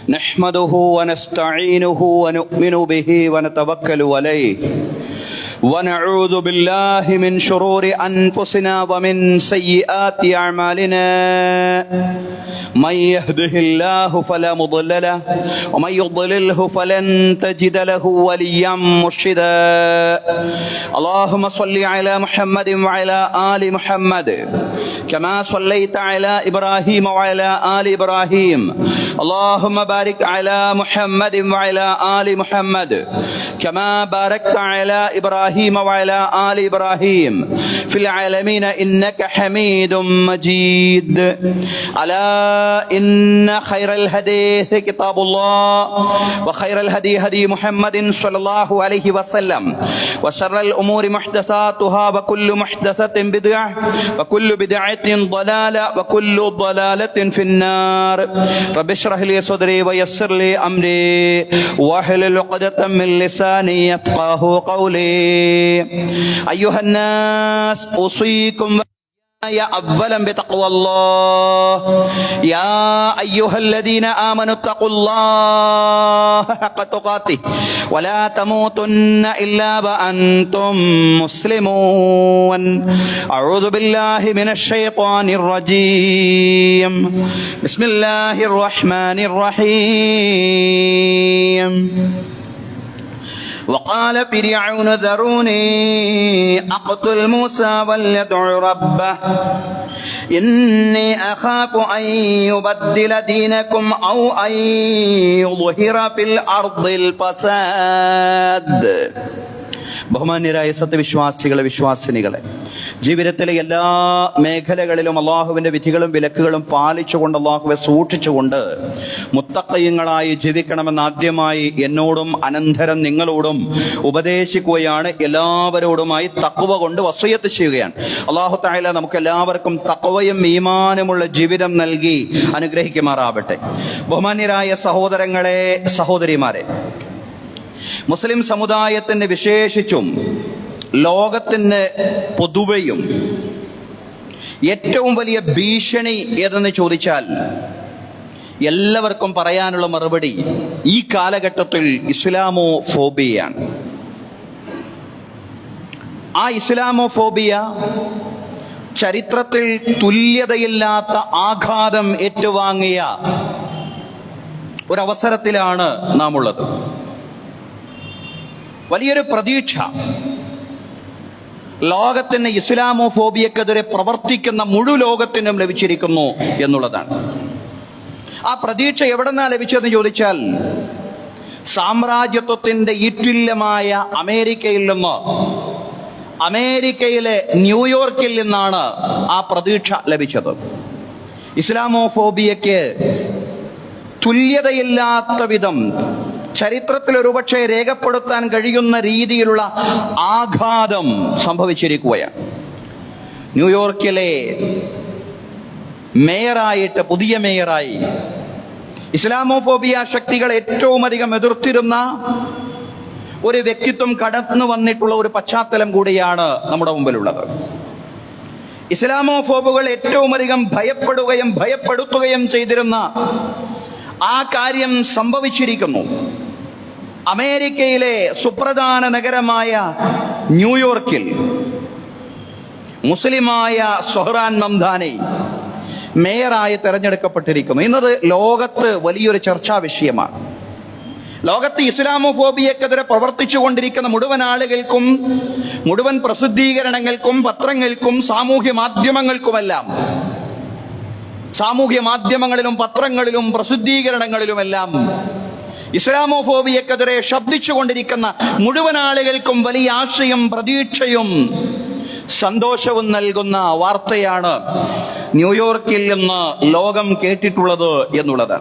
نحمده ونستعينه ونؤمن به ونتوكل عليه ونعوذ بالله من شرور أنفسنا ومن سيئات أعمالنا من يهده الله فلا مضل له ومن يضلله فلن تجد له وليا مرشدا اللهم صل على محمد وعلى آل محمد كما صليت على إبراهيم وعلى آل إبراهيم اللهم بارك على محمد وعلى آل محمد كما باركت على إبراهيم وعلى آل إبراهيم في العالمين إنك حميد مجيد ألا إن خير الحديث كتاب الله وخير الهدي هدي محمد صلى الله عليه وسلم وشر الأمور محدثاتها وكل محدثة بدعة وكل بدعة ضلالة وكل ضلالة في النار رب اشرح لي صدري ويسر لي أمري واحلل عقدة من لساني يفقه قولي أيها الناس أوصيكم يا أولا بتقوى الله يا أيها الذين آمنوا اتقوا الله حق تقاته ولا تموتن إلا وأنتم مسلمون أعوذ بالله من الشيطان الرجيم بسم الله الرحمن الرحيم وقال فرعون ذروني أقتل موسى وليدع ربه إني أخاف أن يبدل دينكم أو أن يظهر في الأرض الفساد. ബഹുമാന്യരായ സത്യവിശ്വാസികളെ, വിശ്വാസിനികളെ, ജീവിതത്തിലെ എല്ലാ മേഖലകളിലും അള്ളാഹുവിൻ്റെ വിധികളും വിലക്കുകളും പാലിച്ചുകൊണ്ട്, അള്ളാഹുവെ സൂക്ഷിച്ചുകൊണ്ട് മുത്തഖീങ്ങളായി ജീവിക്കണമെന്ന് ആദ്യമായി എന്നോടും അനന്തരം നിങ്ങളോടും ഉപദേശിക്കുകയാണ്. എല്ലാവരോടുമായി തഖ്വ കൊണ്ട് വസിയത്ത് ചെയ്യുകയാണ്. അള്ളാഹു തആല നമുക്ക് എല്ലാവർക്കും തഖ്വയും ഈമാനുമുള്ള ജീവിതം നൽകി അനുഗ്രഹിക്കുമാറാവട്ടെ. ബഹുമാന്യരായ സഹോദരങ്ങളെ, സഹോദരിമാരെ, മുസ്ലിം സമുദായത്തിന് വിശേഷിച്ചും ലോകത്തിന് പൊതുവെയും ഏറ്റവും വലിയ ഭീഷണി ഏതെന്ന് ചോദിച്ചാൽ എല്ലാവർക്കും പറയാനുള്ള മറുപടി ഈ കാലഘട്ടത്തിൽ ഇസ്ലാമോ ഫോബിയാണ്. ആ ഇസ്ലാമോ ഫോബിയ ചരിത്രത്തിൽ തുല്യതയില്ലാത്ത ആഘാതം ഏറ്റുവാങ്ങിയ ഒരവസരത്തിലാണ് നാം ഉള്ളത്. വലിയൊരു പ്രതീക്ഷ ലോകത്തിന് ഇസ്ലാമോഫോബിയക്കെതിരെ പ്രവർത്തിക്കുന്ന മുഴുവൻ ലോകത്തിനും ലഭിച്ചിരിക്കുന്നു എന്നുള്ളതാണ്. ആ പ്രതീക്ഷ എവിടെന്നാ ലഭിച്ചതെന്ന് ചോദിച്ചാൽ സാമ്രാജ്യത്വത്തിന്റെ ഈറ്റില്ലമായ അമേരിക്കയിൽ നിന്ന്, അമേരിക്കയിലെ ന്യൂയോർക്കിൽ നിന്നാണ് ആ പ്രതീക്ഷ ലഭിച്ചത്. ഇസ്ലാമോഫോബിയയ്ക്ക് തുല്യതയില്ലാത്ത വിധം ചരിത്രത്തിൽ ഒരുപക്ഷെ രേഖപ്പെടുത്താൻ കഴിയുന്ന രീതിയിലുള്ള ആഘാതം സംഭവിച്ചിരിക്കുകയാണ്. ന്യൂയോർക്കിലെ മേയറായിട്ട്, പുതിയ മേയറായി ഇസ്ലാമോഫോബിയ ശക്തികൾ ഏറ്റവും അധികം എതിർത്തിരുന്ന ഒരു വ്യക്തിത്വം കടന്നു വന്നിട്ടുള്ള ഒരു പശ്ചാത്തലം കൂടിയാണ് നമ്മുടെ മുമ്പിലുള്ളത്. ഇസ്ലാമോഫോബുകൾ ഏറ്റവും അധികം ഭയപ്പെടുകയും ഭയപ്പെടുത്തുകയും ചെയ്തിരുന്ന ആ കാര്യം സംഭവിച്ചിരിക്കുന്നു. അമേരിക്കയിലെ സുപ്രധാന നഗരമായ ന്യൂയോർക്കിൽ മുസ്ലിമായ സൊഹ്റാൻ മംദാനി മേയറായി തെരഞ്ഞെടുക്കപ്പെട്ടിരിക്കുന്നു. ഇന്നത് ലോകത്ത് വലിയൊരു ചർച്ചാ വിഷയമാണ്. ലോകത്ത് ഇസ്ലാമോഫോബിയക്കെതിരെ പ്രവർത്തിച്ചു കൊണ്ടിരിക്കുന്ന മുഴുവൻ ആളുകൾക്കും, മുഴുവൻ പ്രസിദ്ധീകരണങ്ങൾക്കും, പത്രങ്ങൾക്കും, സാമൂഹ്യ മാധ്യമങ്ങൾക്കുമെല്ലാം, സാമൂഹ്യ മാധ്യമങ്ങളിലും പത്രങ്ങളിലും പ്രസിദ്ധീകരണങ്ങളിലുമെല്ലാം ഇസ്ലാമോഫോബിയക്കെതിരെ ശബ്ദിച്ചുകൊണ്ടിരിക്കുന്ന മുഴുവൻ ആളുകൾക്കും വലിയ ആശയും പ്രതീക്ഷയും സന്തോഷവും നൽകുന്ന വാർത്തയാണ് ന്യൂയോർക്കിൽ നിന്ന് ലോകം കേട്ടിട്ടുള്ളത് എന്നുള്ളത്.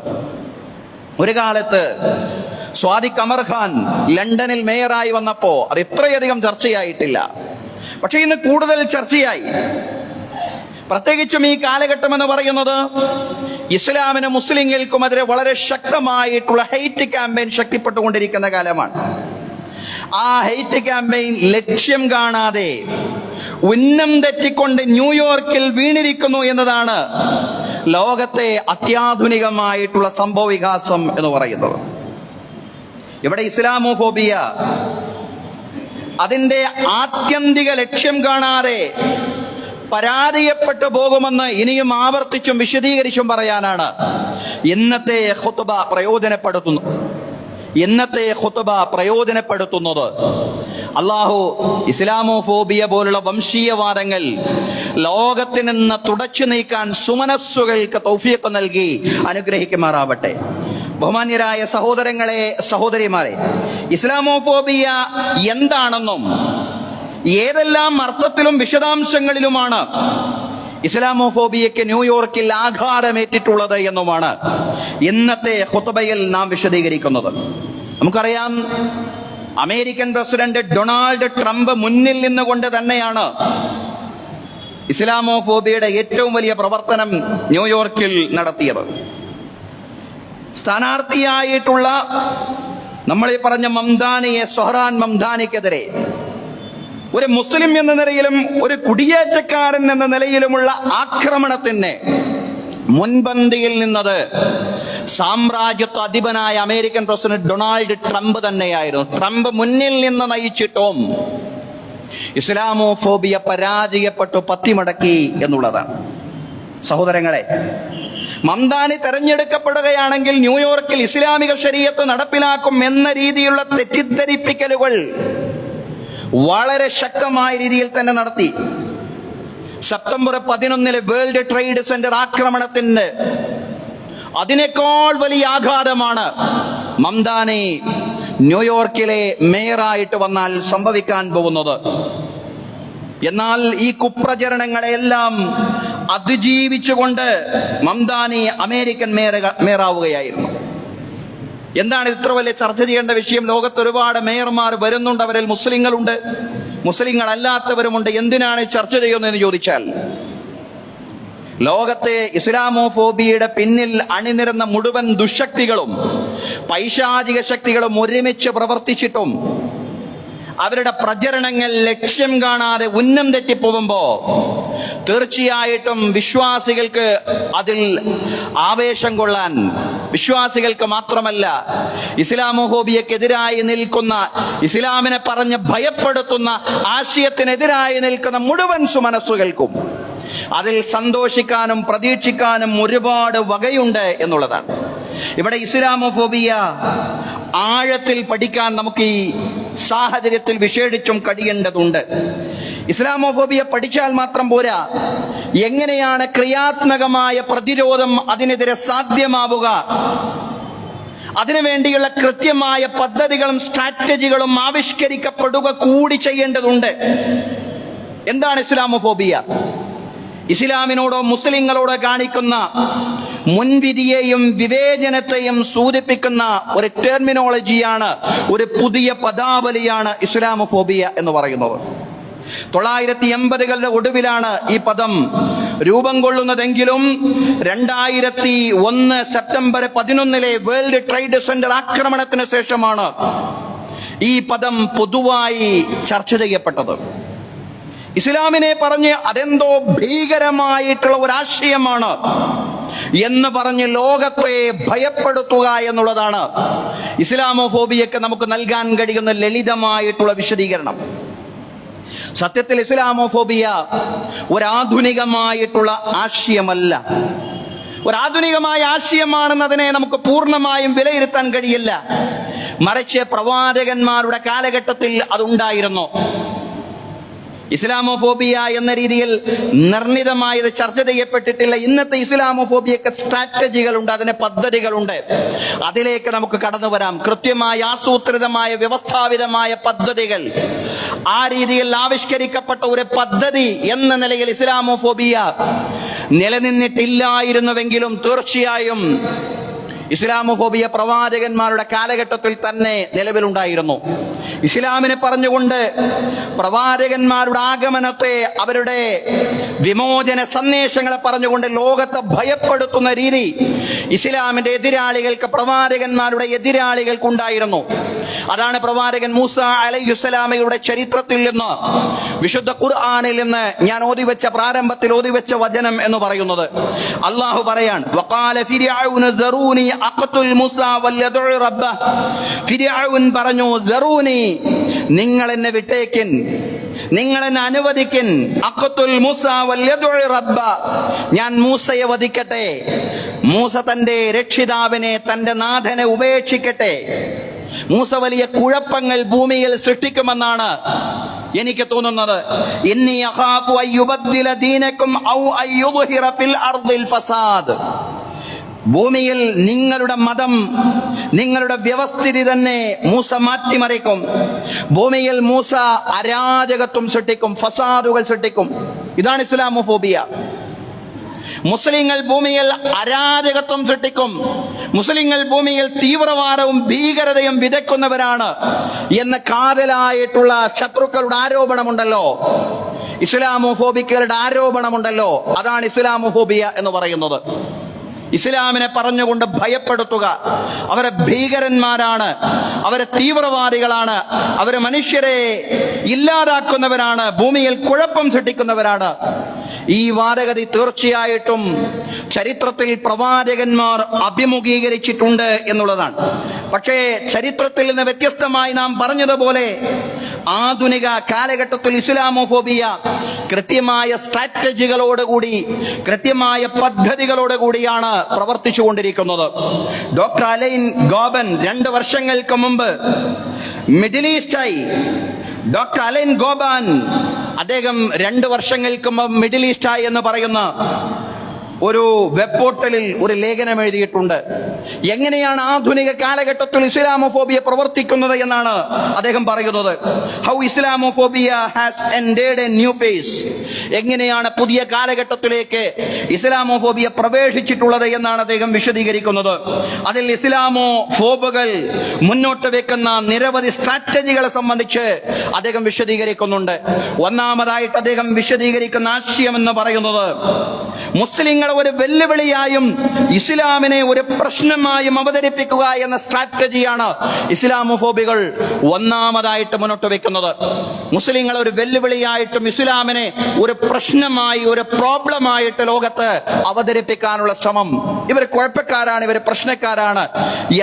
ഒരു കാലത്ത് സ്വാദിഖ് അമർ ഖാൻ ലണ്ടനിൽ മേയറായി വന്നപ്പോ അത് ഇത്രയധികം ചർച്ചയായിട്ടില്ല. പക്ഷെ ഇന്ന് കൂടുതൽ ചർച്ചയായി. പ്രത്യേകിച്ചും ഈ കാലഘട്ടം എന്ന് പറയുന്നത് ഇസ്ലാമിനും മുസ്ലിങ്ങൾക്കുമെതിരെ വളരെ ശക്തമായിട്ടുള്ള ഹെയ്റ്റ് ക്യാമ്പയിൻ ശക്തിപ്പെട്ടുകൊണ്ടിരിക്കുന്ന കാലമാണ്. ആ ഹെയ്റ്റ് ക്യാമ്പയിൻ ലക്ഷ്യം കാണാതെ ഉന്നം തെറ്റിക്കൊണ്ട് ന്യൂയോർക്കിൽ വീണിരിക്കുന്നു എന്നതാണ് ലോകത്തെ അത്യാധുനികമായിട്ടുള്ള സംഭവ വികാസം എന്ന് പറയുന്നത്. ഇവിടെ ഇസ്ലാമോഫോബിയ അതിന്റെ ആത്യന്തിക ലക്ഷ്യം കാണാതെ പരാജയപ്പെട്ടു പോകുമെന്ന് ഇനിയും ആവർത്തിച്ചും വിശദീകരിച്ചും പറയാനാണ് ഇന്നത്തെ ഖുത്ബ പ്രയോജനപ്പെടുത്തുന്നത്. അള്ളാഹു ഇസ്ലാമോഫോബിയ പോലുള്ള വംശീയവാദങ്ങൾ ലോകത്തിൽ നിന്ന് തുടച്ചു നീക്കാൻ സുമനസ്സുകൾക്ക് തൗഫീഖ് നൽകി അനുഗ്രഹിക്കുമാറാവട്ടെ. ബഹുമാന്യരായ സഹോദരങ്ങളെ, സഹോദരിമാരെ, ഇസ്ലാമോഫോബിയ എന്താണെന്നും ഏതെല്ലാം അർത്ഥത്തിലും വിശദാംശങ്ങളിലുമാണ് ഇസ്ലാമോഫോബിയയ്ക്ക് ന്യൂയോർക്കിൽ ആഘാതമേറ്റിട്ടുള്ളത് എന്നുമാണ് ഇന്നത്തെ ഖുത്ബയിൽ നാം വിശദീകരിക്കുന്നത്. നമുക്കറിയാം, അമേരിക്കൻ പ്രസിഡന്റ് ഡൊണാൾഡ് ട്രംപ് മുന്നിൽ നിന്നുകൊണ്ട് തന്നെയാണ് ഇസ്ലാമോഫോബിയയുടെ ഏറ്റവും വലിയ പ്രവർത്തനം ന്യൂയോർക്കിൽ നടത്തിയത്. സ്ഥാനാർത്ഥിയായിട്ടുള്ള നമ്മൾ ഈ പറഞ്ഞ സൊഹ്റാൻ മംദാനിക്കെതിരെ ഒരു മുസ്ലിം എന്ന നിലയിലും ഒരു കുടിയേറ്റക്കാരൻ എന്ന നിലയിലുമുള്ള ആക്രമണത്തിന് മുൻപന്തിയിൽ നിന്നത് സാമ്രാജ്യത്വ അധിപനായ അമേരിക്കൻ പ്രസിഡന്റ് ഡൊണാൾഡ് ട്രംപ് തന്നെയായിരുന്നു. ട്രംപ് മുന്നിൽ നിന്ന് നയിച്ചിട്ടും ഇസ്ലാമോഫോബിയ പരാജയപ്പെട്ടു പത്തിമടക്കി എന്നുള്ളതാണ്. സഹോദരങ്ങളെ, മംദാനി തെരഞ്ഞെടുക്കപ്പെടുകയാണെങ്കിൽ ന്യൂയോർക്കിൽ ഇസ്ലാമിക ശരീഅത്ത് നടപ്പിലാക്കും എന്ന രീതിയിലുള്ള തെറ്റിദ്ധരിപ്പിക്കലുകൾ വളരെ ശക്തമായ രീതിയിൽ തന്നെ നടത്തി. സെപ്റ്റംബർ 11 വേൾഡ് ട്രേഡ് സെന്റർ ആക്രമണത്തിന് അതിനേക്കാൾ വലിയ ആഘാതമാണ് മംദാനി ന്യൂയോർക്കിലെ മേയറായിട്ട് വന്നാൽ സംഭവിക്കാൻ പോകുന്നത്. എന്നാൽ ഈ കുപ്രചരണങ്ങളെല്ലാം അതിജീവിച്ചുകൊണ്ട് മംദാനി അമേരിക്കൻ മേയറാവുകയായിരുന്നു. എന്താണ് ഇത്ര വലിയ ചർച്ച ചെയ്യേണ്ട വിഷയം? ലോകത്ത് ഒരുപാട് മേയർമാർ വരുന്നുണ്ട്, അവരിൽ മുസ്ലിങ്ങളുണ്ട്, മുസ്ലിങ്ങൾ അല്ലാത്തവരുമുണ്ട്. എന്തിനാണ് ചർച്ച ചെയ്യുന്നതെന്ന് ചോദിച്ചാൽ, ലോകത്തെ ഇസ്ലാമോഫോബിയയുടെ പിന്നിൽ അണിനിരന്ന മുഴുവൻ ദുശക്തികളും പൈശാചിക ശക്തികളും ഒരുമിച്ച് പ്രവർത്തിച്ചിട്ടും അവരുടെ പ്രചരണങ്ങൾ ലക്ഷ്യം കാണാതെ ഉന്നം തെറ്റിപ്പോകുമ്പോ തീർച്ചയായിട്ടും വിശ്വാസികൾക്ക് അതിൽ ആവേശം കൊള്ളാൻ, വിശ്വാസികൾക്ക് മാത്രമല്ല ഇസ്ലാമോഫോബിയക്കെതിരായി നിൽക്കുന്ന, ഇസ്ലാമിനെ പറഞ്ഞ് ഭയപ്പെടുത്തുന്ന ആശയത്തിനെതിരായി നിൽക്കുന്ന മുഴുവൻ സുമനസ്സുകൾക്കും അതിൽ സന്തോഷിക്കാനും പ്രതീക്ഷിക്കാനും ഒരുപാട് വകയുണ്ട് എന്നുള്ളതാണ്. ഇവിടെ ഇസ്ലാമോഫോബിയ ആഴത്തിൽ പഠിക്കാൻ നമുക്ക് ഈ സാഹചര്യത്തിൽ വിശേഷിച്ചും കഴിയേണ്ടതുണ്ട്. ഇസ്ലാമോഫോബിയ പഠിച്ചാൽ മാത്രം പോരാ, എങ്ങനെയാണ് ക്രിയാത്മകമായ പ്രതിരോധം അതിനെതിരെ സാധ്യമാവുക, അതിനുവേണ്ടിയുള്ള കൃത്യമായ പദ്ധതികളും സ്ട്രാറ്റജികളും ആവിഷ്കരിക്കപ്പെടുക കൂടി ചെയ്യേണ്ടതുണ്ട്. എന്താണ് ഇസ്ലാമോഫോബിയ? ഇസ്ലാമിനോടോ മുസ്ലിങ്ങളോടോ കാണിക്കുന്ന മുൻവിധിയെയും വിവേചനത്തെയും സൂചിപ്പിക്കുന്ന ഒരു ടെർമിനോളജിയാണ്, ഒരു പുതിയ പദാവലിയാണ് ഇസ്ലാമോഫോബിയ എന്ന് പറയുന്നത്. 1980കളുടെ ഒടുവിലാണ് ഈ പദം രൂപം കൊള്ളുന്നതെങ്കിലും 2001 സെപ്റ്റംബർ 11 വേൾഡ് ട്രേഡ് സെന്റർ ആക്രമണത്തിന് ശേഷമാണ് ഈ പദം പൊതുവായി ചർച്ച ചെയ്യപ്പെട്ടത്. ഇസ്ലാമിനെ പറഞ്ഞ് അതെന്തോ ഭീകരമായിട്ടുള്ള ഒരാശയമാണ് എന്ന് പറഞ്ഞ് ലോകത്തെ ഭയപ്പെടുത്തുക എന്നുള്ളതാണ് ഇസ്ലാമോഫോബിയക്ക് നമുക്ക് നൽകാൻ കഴിയുന്ന ലളിതമായിട്ടുള്ള വിശദീകരണം. സത്യത്തിൽ ഇസ്ലാമോഫോബിയ ഒരാധുനികമായിട്ടുള്ള ആശയമല്ല. ഒരാധുനികമായ ആശയമാണെന്നതിനെ നമുക്ക് പൂർണ്ണമായും വിലയിരുത്താൻ കഴിയില്ല. മറിച്ച് പ്രവാചകന്മാരുടെ കാലഘട്ടത്തിൽ അതുണ്ടായിരുന്നു. ഇസ്ലാമോഫോബിയ എന്ന രീതിയിൽ നിർണിതമായത് ചർച്ച ചെയ്യപ്പെട്ടിട്ടില്ല. ഇന്നത്തെ ഇസ്ലാമോഫോബിയക്ക് സ്ട്രാറ്റജികളുണ്ട്, അതിന് പദ്ധതികളുണ്ട്. അതിലേക്ക് നമുക്ക് കടന്നു വരാം. കൃത്യമായ ആസൂത്രിതമായ വ്യവസ്ഥാപിതമായ പദ്ധതികൾ, ആ രീതിയിൽ ആവിഷ്കരിക്കപ്പെട്ട ഒരു പദ്ധതി എന്ന നിലയിൽ ഇസ്ലാമോഫോബിയ നിലനിന്നിട്ടില്ലായിരുന്നുവെങ്കിലും തീർച്ചയായും ഇസ്ലാമോഫോബിയ പ്രവാചകന്മാരുടെ കാലഘട്ടത്തിൽ തന്നെ നിലവിലുണ്ടായിരുന്നു. ഇസ്ലാമിനെ പറഞ്ഞുകൊണ്ട് പ്രവാചകന്മാരുടെ ആഗമനത്തെ, അവരുടെ വിമോചന സന്ദേശങ്ങളെ പറഞ്ഞുകൊണ്ട് ലോകത്തെ ഭയപ്പെടുത്തുന്ന രീതി ഇസ്ലാമിന്റെ എതിരാളികൾക്ക്, പ്രവാചകന്മാരുടെ എതിരാളികൾക്കുണ്ടായിരുന്നു. അതാണ് പ്രവാചകൻ മൂസ അലൈഹിസ്സലാമയുടെ ചരിത്രത്തിൽ നിന്ന്, വിശുദ്ധ ഖുർആനിൽ നിന്ന് ഞാൻ പ്രാരംഭത്തിൽ ഓതിവെച്ച വചനം എന്ന് പറയുന്നത്. അള്ളാഹു പറയാണ്, വഖാല ഫിർഔനു ദറൂനി അഖ്തുൽ മൂസ വൽയദ്ഉ റബ്ബഹ്. ഫിർഔൻ പറഞ്ഞു, ദറൂനി, നിങ്ങൾ എന്നെ വിട്ടേക്കിൻ, നിങ്ങൾ എന്നെ അനുവദിക്കിൻ, അഖ്തുൽ മൂസ വൽയദ്ഉ റബ്ബ, ഞാൻ മൂസയെ വധിക്കട്ടെ, മൂസ തന്റെ രക്ഷിതാവിനെ, തന്റെ നാഥനെ ഉപേക്ഷിക്കട്ടെ. മൂസ വലിയ കുഴപ്പങ്ങൾ ഭൂമിയിൽ സൃഷ്ടിക്കുമെന്നാണ് എനിക്ക് തോന്നുന്നത്. ഇന്നി അഖാഫു അയ്യുബദ്ദില ദീനകും ഔ അയ്യുദ്ഹിറ ഫിൽ അർദിൽ ഫസാദ്. ഭൂമിയിൽ നിങ്ങളുടെ മതം, നിങ്ങളുടെ വ്യവസ്ഥിതി തന്നെ മൂസ മാറ്റിമറിക്കും. ഭൂമിയിൽ മൂസ അരാജകത്വം സൃഷ്ടിക്കും, ഫസാദുകൾ സൃഷ്ടിക്കും. ഇതാണ് ഇസ്ലാമോഫോബിയ. മുസ്ലിങ്ങൾ ഭൂമിയിൽ അരാജകത്വം സൃഷ്ടിക്കും, മുസ്ലിങ്ങൾ ഭൂമിയിൽ തീവ്രവാദവും ഭീകരതയും വിതയ്ക്കുന്നവരാണ് എന്ന് കാതലായിട്ടുള്ള ശത്രുക്കളുടെ ആരോപണമുണ്ടല്ലോ, ഇസ്ലാമോഫോബിക്കുകളുടെ ആരോപണമുണ്ടല്ലോ. അതാണ് ഇസ്ലാമോഫോബിയ എന്ന് പറയുന്നത്. ഇസ്ലാമിനെ പറഞ്ഞുകൊണ്ട് ഭയപ്പെടുത്തുക, അവരെ ഭീകരന്മാരാണ്, അവരെ തീവ്രവാദികളാണ്, അവരെ മനുഷ്യരെ ഇല്ലാതാക്കുന്നവരാണ്, ഭൂമിയിൽ കുഴപ്പം സൃഷ്ടിക്കുന്നവരാണ്. ഈ വാദഗതി തീർച്ചയായിട്ടും ചരിത്രത്തിൽ പ്രവാചകന്മാർ അഭിമുഖീകരിച്ചിട്ടുണ്ട് എന്നുള്ളതാണ്. പക്ഷേ ചരിത്രത്തിൽ നിന്ന് വ്യത്യസ്തമായി നാം പറഞ്ഞതുപോലെ ആധുനിക കാലഘട്ടത്തിൽ ഇസ്ലാമോഫോബിയ കൃത്യമായ സ്ട്രാറ്റജികളോടുകൂടി, കൃത്യമായ പദ്ധതികളോടുകൂടിയാണ് പ്രവർത്തിച്ചുകൊണ്ടിരിക്കുന്നത്. ഡോക്ടർ അലൈൻ ഗോബൻ 2 വർഷങ്ങൾക്ക് മുമ്പ് മിഡിൽ ഈസ്റ്റായി, ഡോക്ടർ അലൈൻ ഗോബാൻ അദ്ദേഹം 2 വർഷങ്ങൾക്ക് മുമ്പ് മിഡിൽ ഈസ്റ്റായി എന്ന് പറയുന്ന ഒരു വെബ് പോർട്ടലിൽ ഒരു ലേഖനം എഴുതിയിട്ടുണ്ട്. എങ്ങനെയാണ് ആധുനിക കാലഘട്ടത്തിൽ ഇസ്ലാമോഫോബിയ പ്രവർത്തിക്കുന്നത് എന്നാണ് അദ്ദേഹം പറയുന്നത്. How Islamophobia has entered a new face. എങ്ങനെയാണ് പുതിയ കാലഘട്ടത്തിലേക്ക് ഇസ്ലാമോഫോബിയ പ്രവേശിച്ചിട്ടുള്ളത് എന്നാണ് അദ്ദേഹം വിശദീകരിക്കുന്നത്. അതിൽ ഇസ്ലാമോഫോബുകൾ മുന്നോട്ട് വെക്കുന്ന നിരവധി സ്ട്രാറ്റജികളെ സംബന്ധിച്ച് അദ്ദേഹം വിശദീകരിക്കുന്നുണ്ട്. ഒന്നാമതായിട്ട് അദ്ദേഹം വിശദീകരിക്കുന്ന ആശയം എന്ന് പറയുന്നത്, മുസ്ലിങ്ങൾ ഒരു വെല്ലുവിളിയായും ഇസ്ലാമിനെ ഒരു പ്രശ്നമായും അവതരിപ്പിക്കുക എന്ന സ്ട്രാറ്റജിയാണ് ഇസ്ലാമോഫോബികൾ ഒന്നാമതായിട്ട് മുന്നോട്ട് വെക്കുന്നത്. മുസ്ലിങ്ങൾ ഒരു വെല്ലുവിളിയായിട്ടും ഇസ്ലാമിനെ ഒരു പ്രശ്നമായി, ഒരു പ്രോബ്ലമായിട്ട് ലോകത്ത് അവതരിപ്പിക്കാനുള്ള ശ്രമം. ഇവർ കുഴപ്പക്കാരാണ്, ഇവർ പ്രശ്നക്കാരാണ്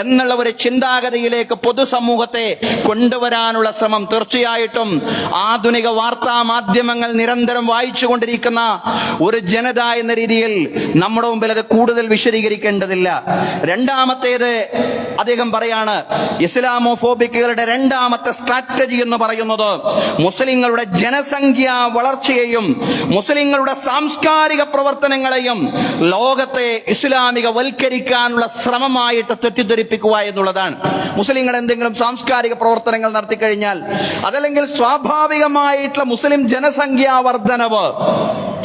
എന്നുള്ള ഒരു ചിന്താഗതിയിലേക്ക് പൊതുസമൂഹത്തെ കൊണ്ടുവരാനുള്ള ശ്രമം തീർച്ചയായിട്ടും ആധുനിക വാർത്താ മാധ്യമങ്ങൾ നിരന്തരം വായിച്ചുകൊണ്ടിരിക്കുന്ന ഒരു ജനത എന്ന രീതിയിൽ നമ്മുടെ മുമ്പിൽ അത് കൂടുതൽ വിശദീകരിക്കേണ്ടതില്ല. രണ്ടാമത്തേത് അദ്ദേഹം പറയാണ്, ഇസ്ലാമോഫോബിക്കുകളുടെ രണ്ടാമത്തെ സ്ട്രാറ്റജി എന്ന് പറയുന്നത് മുസ്ലിങ്ങളുടെ ജനസംഖ്യാ വളർച്ചയെയും മുസ്ലിങ്ങളുടെ സാംസ്കാരിക പ്രവർത്തനങ്ങളെയും ലോകത്തെ ഇസ്ലാമിക വൽക്കരിക്കാനുള്ള ശ്രമമായിട്ട് തെറ്റിദ്ധരിപ്പിക്കുക എന്നുള്ളതാണ്. മുസ്ലിങ്ങൾ എന്തെങ്കിലും സാംസ്കാരിക പ്രവർത്തനങ്ങൾ നടത്തി കഴിഞ്ഞാൽ, അതല്ലെങ്കിൽ സ്വാഭാവികമായിട്ടുള്ള മുസ്ലിം ജനസംഖ്യാ വർധനവ്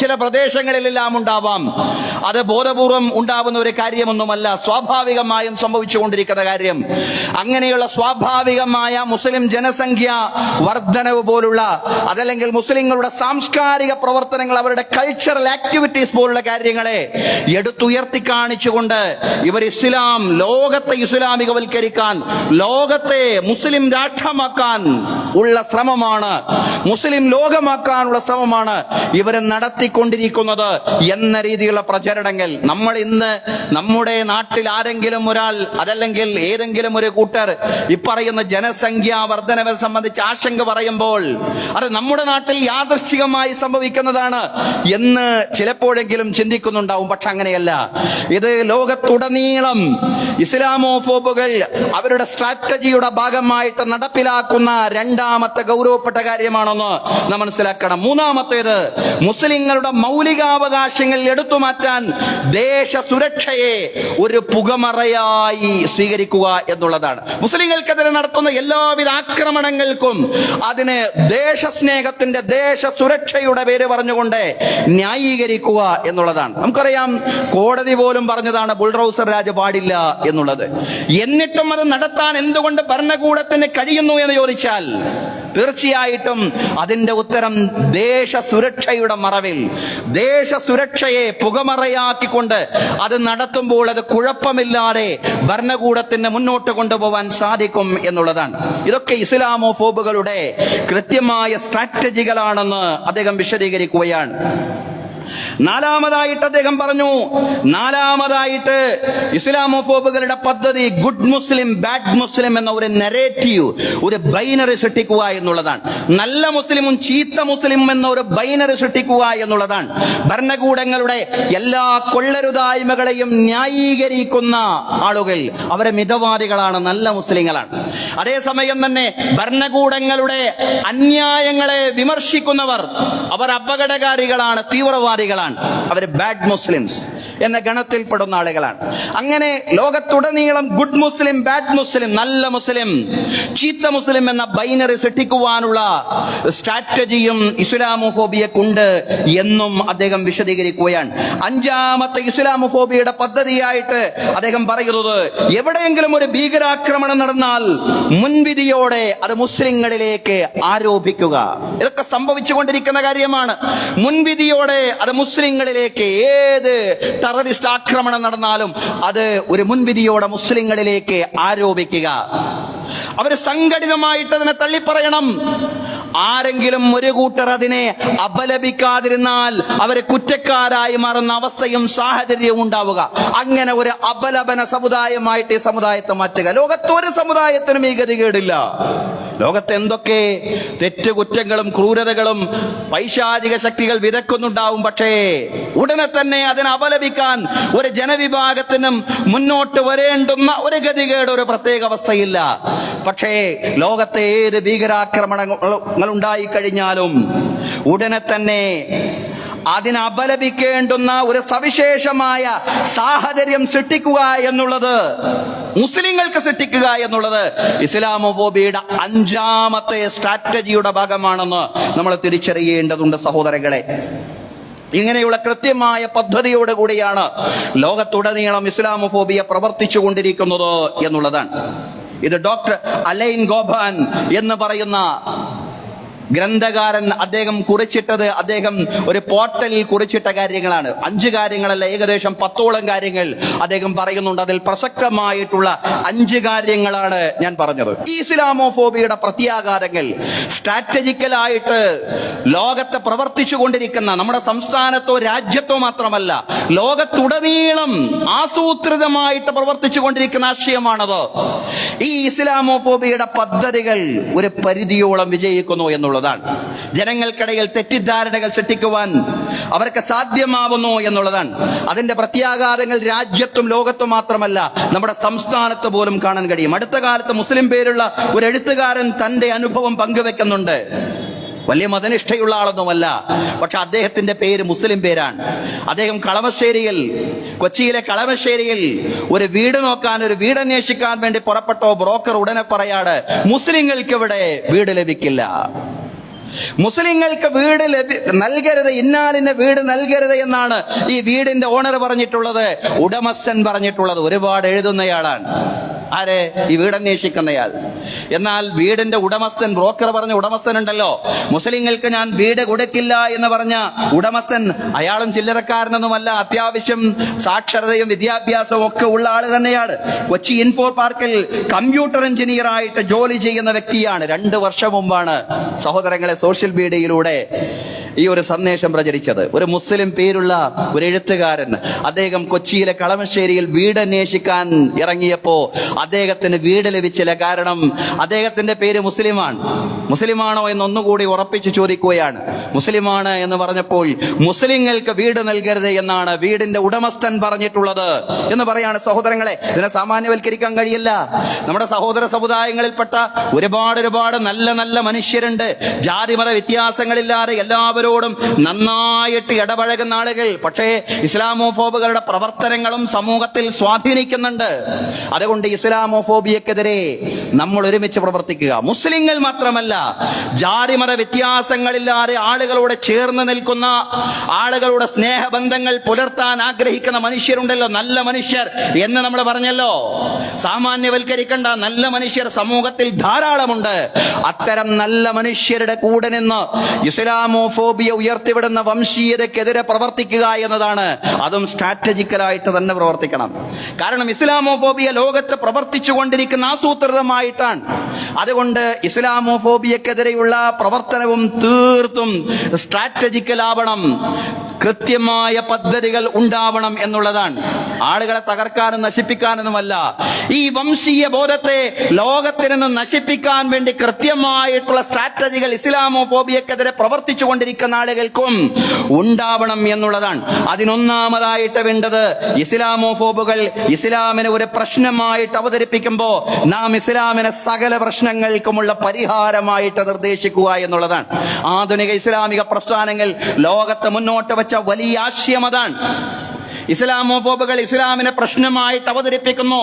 ചില പ്രദേശങ്ങളിലെല്ലാം ഉണ്ടാവാം, അത് ബോധപൂർവം ഉണ്ടാവുന്ന ഒരു കാര്യമൊന്നുമല്ല, സ്വാഭാവികമായും സംഭവിച്ചുകൊണ്ടിരിക്കുന്ന കാര്യം. അങ്ങനെയുള്ള സ്വാഭാവികമായ മുസ്ലിം ജനസംഖ്യ വർധനവ് പോലുള്ള, അതല്ലെങ്കിൽ മുസ്ലിങ്ങളുടെ സാംസ്കാരിക പ്രവർത്തനങ്ങൾ, അവരുടെ കൾച്ചറൽ ആക്ടിവിറ്റീസ് പോലുള്ള കാര്യങ്ങളെ എടുത്തുയർത്തി കാണിച്ചുകൊണ്ട് ഇവർ ഇസ്ലാം, ലോകത്തെ ഇസ്ലാമികവൽക്കരിക്കാൻ, ലോകത്തെ മുസ്ലിം രാഷ്ട്രമാക്കാൻ ഉള്ള ശ്രമമാണ്, മുസ്ലിം ലോകമാക്കാനുള്ള ശ്രമമാണ് ഇവർ നടത്തിക്കൊണ്ടിരിക്കുന്നത് എന്ന രീതിയിലുള്ള പ്രചരണങ്ങൾ. നമ്മൾ ഇന്ന് നമ്മുടെ നാട്ടിൽ ആരെങ്കിലും ഒരാൾ, അതല്ലെങ്കിൽ ഏതെങ്കിലും ഒരു കൂട്ടർ ഇപ്പറയുന്ന ജനസംഖ്യാ വർധനവെ സംബന്ധിച്ച് ആശങ്ക പറയുമ്പോൾ അത് നമ്മുടെ നാട്ടിൽ യാദൃശ്ചികമായി സംഭവിക്കുന്നതാണ് എന്ന് ചിലപ്പോഴെങ്കിലും ചിന്തിക്കുന്നുണ്ടാവും. പക്ഷെ അങ്ങനെയല്ല. ഇത് ലോകത്തുടനീളം ഇസ്ലാമോഫോബുകൾ അവരുടെ സ്ട്രാറ്റജിയുടെ ഭാഗമായിട്ട് നടപ്പിലാക്കുന്ന രണ്ടാമത്തെ ഗൗരവപ്പെട്ട കാര്യമാണെന്ന് നാം മനസ്സിലാക്കണം. മൂന്നാമത്തേത്, മുസ്ലിങ്ങളുടെ മൗലികാവകാശങ്ങൾ എടുത്തുമാറ്റാൻ ദേശ സുരക്ഷയെ ഒരു പുകമറയായി സ്വീകരിക്കുക എന്നുള്ളതാണ്. മുസ്ലിങ്ങൾക്കെതിരെ നടത്തുന്ന എല്ലാവിധ ആക്രമണങ്ങൾക്കും അതിന് ദേശസ്നേഹത്തിന്റെ, ദേശ സുരക്ഷയുടെ പേര് പറഞ്ഞുകൊണ്ട് ന്യായീകരിക്കുക എന്നുള്ളതാണ്. നമുക്കറിയാം, കോടതി പോലും പറഞ്ഞതാണ് ബുൾഡോസർ രാജ് പാടില്ല എന്നുള്ളത്. എന്നിട്ടും അത് നടത്താൻ എന്തുകൊണ്ട് ഭരണകൂടത്തിന് കഴിയുന്നു എന്ന് ചോദിച്ചാൽ തീർച്ചയായിട്ടും അതിന്റെ ഉത്തരം ദേശസുരക്ഷയുടെ മറവിൽ, ദേശസുരക്ഷയെ പുകമറയാക്കിക്കൊണ്ട് അത് നടത്തുമ്പോൾ അത് കുഴപ്പമില്ലാതെ ഭരണകൂടത്തിന് മുന്നോട്ട് കൊണ്ടുപോകാൻ സാധിക്കും എന്നുള്ളതാണ്. ഇതൊക്കെ ഇസ്ലാമോഫോബുകളുടെ കൃത്യമായ സ്ട്രാറ്റജികളാണെന്ന് അദ്ദേഹം വിശദീകരിക്കുകയാണ്. നാലാമതായിട്ട് അദ്ദേഹം പറഞ്ഞു, നാലാമതായിട്ട് ഇസ്ലാമോഫോബുകളുടെ പദ്ധതി ഗുഡ് മുസ്ലിം ബാഡ് മുസ്ലിം എന്ന ഒരു നെറേറ്റീവ്, ഒരു ബൈനറി സൃഷ്ടിക്കുക എന്നുള്ളതാണ്. നല്ല മുസ്ലിമും ചീത്ത മുസ്ലിം എന്ന ഒരു ബൈനറി സൃഷ്ടിക്കുക എന്നുള്ളതാണ്. ഭരണകൂടങ്ങളുടെ എല്ലാ കൊള്ളരുതായ്മകളെയും ന്യായീകരിക്കുന്ന ആളുകൾ അവരെ മിതവാദികളാണ്, നല്ല മുസ്ലിങ്ങളാണ്. അതേസമയം തന്നെ ഭരണകൂടങ്ങളുടെ അന്യായങ്ങളെ വിമർശിക്കുന്നവർ അവർ അപകടകാരികളാണ്, തീവ്രവാദികളാണ്, അവർ ബാഡ് മുസ്ലിംസ് എന്ന ഗണത്തിൽപ്പെടുന്ന ആളുകളാണ്. അങ്ങനെ ലോകത്തുടനീളം ഗുഡ് മുസ്ലിം ബാഡ് മുസ്ലിം, നല്ല മുസ്ലിം ചീത്ത മുസ്ലിം എന്ന ബൈനറി സൃഷ്ടിക്കുവാനുള്ള സ്ട്രാറ്റജിയും ഇസ്ലാമോഫോബിയക്കുണ്ട് എന്നും അദ്ദേഹം വിശദീകരിക്കുകയാണ്. അഞ്ചാമത്തെ ഇസ്ലാമോഫോബിയയുടെ പദ്ധതിയായിട്ട് അദ്ദേഹം പറയുന്നത്, എവിടെയെങ്കിലും ഒരു ഭീകരാക്രമണം നടന്നാൽ മുൻവിധിയോടെ അത് മുസ്ലിങ്ങളിലേക്ക് ആരോപിക്കുക. ഇതൊക്കെ സംഭവിച്ചുകൊണ്ടിരിക്കുന്ന കാര്യമാണ്. മുൻവിധിയോടെ അത് മുസ്ലിങ്ങളിലേക്ക്, ഏത് ടെററിസ്റ്റ് ആക്രമണം നടന്നാലും അത് ഒരു മുൻവിധിയോടെ മുസ്ലിങ്ങളിലേക്ക് ആരോപിക്കുക. അവർ സംഘടിതമായിട്ട് അതിനെ തള്ളിപ്പറയണം. ആരെങ്കിലും ഒരു കൂട്ടർ അതിനെ അപലപിക്കാതിരുന്നാൽ അവരെ കുറ്റക്കാരായി മാറുന്ന അവസ്ഥയും സാഹചര്യവും ഉണ്ടാവുക. അങ്ങനെ ഒരു അപലപന സമുദായമായിട്ട് ഈ സമുദായത്തെ മാറ്റുക. ലോകത്തൊരു സമുദായത്തിനും ഈ ഗതികേടില്ല. ലോകത്ത് എന്തൊക്കെ തെറ്റുകുറ്റങ്ങളും ക്രൂരതകളും പൈശാചിക ശക്തികൾ വിതക്കുന്നുണ്ടാവും. പക്ഷേ ഉടനെ തന്നെ അതിനെ അപലപിക്കാൻ ഒരു ജനവിഭാഗത്തിനും മുന്നോട്ട് വരേണ്ടുന്ന ഒരു ഗതികേട്, ഒരു പ്രത്യേക അവസ്ഥയില്ല. പക്ഷേ ലോകത്തെ ഏത് ഭീകരാക്രമണങ്ങൾ ഉണ്ടായിക്കഴിഞ്ഞാലും ഉടനെ തന്നെ അതിനെ അപലപിക്കേണ്ടുന്ന ഒരു സവിശേഷമായ സാഹചര്യം സൃഷ്ടിക്കുക എന്നുള്ളത്, മുസ്ലിങ്ങൾക്ക് സൃഷ്ടിക്കുക എന്നുള്ളത് ഇസ്ലാമോഫോബിയയുടെ അഞ്ചാമത്തെ സ്ട്രാറ്റജിയുടെ ഭാഗമാണെന്ന് നമ്മൾ തിരിച്ചറിയേണ്ടതുണ്ട് സഹോദരങ്ങളെ. ഇങ്ങനെയുള്ള കൃത്യമായ പദ്ധതിയോട് കൂടിയാണ് ലോകത്തുടനീളം ഇസ്ലാമോഫോബിയ പ്രവർത്തിച്ചു കൊണ്ടിരിക്കുന്നത് എന്നുള്ളതാണ്. ഇത് ഡോക്ടർ അലൈൻ ഗോബാൻ എന്ന് പറയുന്ന ഗ്രന്ഥകാരൻ അദ്ദേഹം കുറിച്ചിട്ടത്, അദ്ദേഹം ഒരു പോർട്ടലിൽ കുറിച്ചിട്ട കാര്യങ്ങളാണ്. 5 കാര്യങ്ങളല്ല, ഏകദേശം 10ഓളം കാര്യങ്ങൾ അദ്ദേഹം പറയുന്നുണ്ട്. അതിൽ പ്രസക്തമായിട്ടുള്ള 5 കാര്യങ്ങളാണ് ഞാൻ പറഞ്ഞത്. ഈ ഇസ്ലാമോഫോബിയയുടെ പ്രത്യാഘാതങ്ങൾ സ്ട്രാറ്റജിക്കലായിട്ട് ലോകത്ത് പ്രവർത്തിച്ചു കൊണ്ടിരിക്കുന്ന, നമ്മുടെ സംസ്ഥാനത്തോ രാജ്യത്തോ മാത്രമല്ല ലോകത്തുടനീളം ആസൂത്രിതമായിട്ട് പ്രവർത്തിച്ചു കൊണ്ടിരിക്കുന്ന ആശയമാണത്. ഈ ഇസ്ലാമോഫോബിയയുടെ പദ്ധതികൾ ഒരു പരിധിയോളം വിജയിക്കുന്നു എന്നുള്ളത്, ജനങ്ങൾക്കിടയിൽ തെറ്റിദ്ധാരണകൾ സൃഷ്ടിക്കുവാൻ അവർക്ക് സാധ്യമാവുന്നു എന്നുള്ളതാണ്. അതിന്റെ പ്രത്യാഘാതങ്ങൾ രാജ്യത്തും ലോകത്തും മാത്രമല്ല നമ്മുടെ സംസ്ഥാനത്ത് പോലും കാണാൻ കഴിയും. അടുത്ത കാലത്ത് മുസ്ലിം പേരുള്ള ഒരു എഴുത്തുകാരൻ തന്റെ അനുഭവം പങ്കുവെക്കുന്നുണ്ട്. വലിയ മതനിഷ്ഠയുള്ള ആളൊന്നുമല്ല, പക്ഷെ അദ്ദേഹത്തിന്റെ പേര് മുസ്ലിം പേരാണ്. അദ്ദേഹം കളമശ്ശേരിയിൽ, കൊച്ചിയിലെ കളമശ്ശേരിയിൽ ഒരു വീട് നോക്കാൻ, ഒരു വീട് അന്വേഷിക്കാൻ വേണ്ടി പുറപ്പെട്ടോ ബ്രോക്കർ ഉടനെ പറയാണ്, മുസ്ലിങ്ങൾക്ക് ഇവിടെ വീട് ലഭിക്കില്ല, മുസ്ലിങ്ങൾക്ക് വീട് നൽകരുത്, ഇന്നാലിന്റെ വീട് നൽകരുത് എന്നാണ് ഈ വീടിന്റെ ഓണർ പറഞ്ഞിട്ടുള്ളത്, ഉടമസ്ഥൻ പറഞ്ഞിട്ടുള്ളത്. ഒരുപാട് എഴുതുന്നയാളാണ് ആരെ? ഈ വീടന്വേഷിക്കുന്നയാൾ. എന്നാൽ വീടിന്റെ ഉടമസ്ഥൻ, ബ്രോക്കർ പറഞ്ഞ ഉടമസ്ഥൻ ഉണ്ടല്ലോ, മുസ്ലിങ്ങൾക്ക് ഞാൻ വീട് കൊടുക്കില്ല എന്ന് പറഞ്ഞ ഉടമസ്ഥൻ, അയാളും ചില്ലറക്കാരനൊന്നുമല്ല, അത്യാവശ്യം സാക്ഷരതയും വിദ്യാഭ്യാസവും ഒക്കെ ഉള്ള ആള് തന്നെയാണ്. കൊച്ചി ഇൻഫോ പാർക്കിൽ കമ്പ്യൂട്ടർ എഞ്ചിനീയർ ആയിട്ട് ജോലി ചെയ്യുന്ന വ്യക്തിയാണ്. 2 വർഷം മുമ്പാണ് സഹോദരങ്ങളെ സോഷ്യൽ മീഡിയയിലൂടെ ഈ ഒരു സന്ദേശം പ്രചരിച്ചത്. ഒരു മുസ്ലിം പേരുള്ള ഒരു എഴുത്തുകാരൻ, അദ്ദേഹം കൊച്ചിയിലെ കളമശ്ശേരിയിൽ വീട് അന്വേഷിക്കാൻ ഇറങ്ങിയപ്പോ അദ്ദേഹത്തിന് വീട് ലഭിച്ചില്ല. കാരണം അദ്ദേഹത്തിന്റെ പേര് മുസ്ലിമാണ്. മുസ്ലിമാണോ എന്നൊന്നുകൂടി ഉറപ്പിച്ചു ചോദിക്കുകയാണ്. മുസ്ലിമാണ് എന്ന് പറഞ്ഞപ്പോൾ മുസ്ലിങ്ങൾക്ക് വീട് നൽകരുത് എന്നാണ് വീടിന്റെ ഉടമസ്ഥൻ പറഞ്ഞിട്ടുള്ളത് എന്ന് പറയാണ്. സഹോദരങ്ങളെ, ഇതിനെ സാമാന്യവൽക്കരിക്കാൻ കഴിയില്ല. നമ്മുടെ സഹോദര സമുദായങ്ങളിൽപ്പെട്ട ഒരുപാട് നല്ല നല്ല മനുഷ്യരുണ്ട്. ജാതിമത വ്യത്യാസങ്ങളില്ലാതെ എല്ലാവരും എല്ലാവരോടും നന്നായിട്ട് ഇടപഴകുന്ന ആളുകൾ. പക്ഷേ ഇസ്ലാമോഫോബുകളുടെ പ്രവർത്തനങ്ങളും സമൂഹത്തിൽ സ്വാധീനിക്കുന്നുണ്ട്. അതുകൊണ്ട് ഇസ്ലാമോഫോബിയക്കെതിരെ നമ്മൾ ഒരുമിച്ച് പ്രവർത്തിക്കുക. മുസ്ലിങ്ങൾ മാത്രമല്ല, ജാതിമത വ്യത്യാസങ്ങളില്ലാതെ ആളുകളോട് ചേർന്ന് നിൽക്കുന്ന, ആളുകളുടെ സ്നേഹബന്ധങ്ങൾ പുലർത്താൻ ആഗ്രഹിക്കുന്ന മനുഷ്യരുണ്ടല്ലോ, നല്ല മനുഷ്യർ എന്ന് നമ്മൾ പറഞ്ഞല്ലോ. സാമാന്യവൽക്കരിക്കേണ്ട നല്ല മനുഷ്യർ സമൂഹത്തിൽ ധാരാളമുണ്ട്. അത്തരം നല്ല മനുഷ്യരുടെ കൂടെ നിന്ന് ഇസ്ലാമോഫോബിയ ഉയർത്തിവിടുന്ന വംശീയതയ്ക്കെതിരെ പ്രവർത്തിക്കുക എന്നതാണ്. അതും സ്ട്രാറ്റജിക്കലായിട്ട് തന്നെ പ്രവർത്തിക്കണം. കാരണം ഇസ്ലാമോഫോബിയ ലോകത്ത് പ്രവർത്തിച്ചു കൊണ്ടിരിക്കുന്ന ആസൂത്രിതമായിട്ടാണ്. അതുകൊണ്ട് ഇസ്ലാമോഫോബിയക്കെതിരെയുള്ള പ്രവർത്തനവും തീർത്തും സ്ട്രാറ്റജിക്കലാവണം, കൃത്യമായ പദ്ധതികൾ ഉണ്ടാവണം എന്നുള്ളതാണ്. ആളുകളെ തകർക്കാനും നശിപ്പിക്കാനൊന്നുമല്ല. ഈ വംശീയ ബോധത്തെ ലോകത്തിൽ നിന്ന് നശിപ്പിക്കാൻ വേണ്ടി കൃത്യമായിട്ടുള്ള സ്ട്രാറ്റജികൾ ഇസ്ലാമോഫോബിയക്കെതിരെ പ്രവർത്തിച്ചു കൊണ്ടിരിക്കുന്ന ആളുകൾക്കും ഉണ്ടാവണം എന്നുള്ളതാണ്. അതിനൊന്നാമതായിട്ട് വേണ്ടത്, ഇസ്ലാമോഫോബുകൾ ഇസ്ലാമിനെ ഒരു പ്രശ്നമായിട്ട് അവതരിപ്പിക്കുമ്പോൾ നാം ഇസ്ലാമിനെ സകല പ്രശ്നങ്ങൾക്കുമുള്ള പരിഹാരമായിട്ട് നിർദ്ദേശിക്കുക എന്നുള്ളതാണ്. ആധുനിക ഇസ്ലാമിക പ്രസ്ഥാനങ്ങൾ ലോകത്ത് മുന്നോട്ട് വെച്ച വലിയ ആശയം അതാണ്. ഇസ്ലാമോഫോബുകൾ ഇസ്ലാമിനെ പ്രശ്നമായിട്ട് അവതരിപ്പിക്കുന്നു.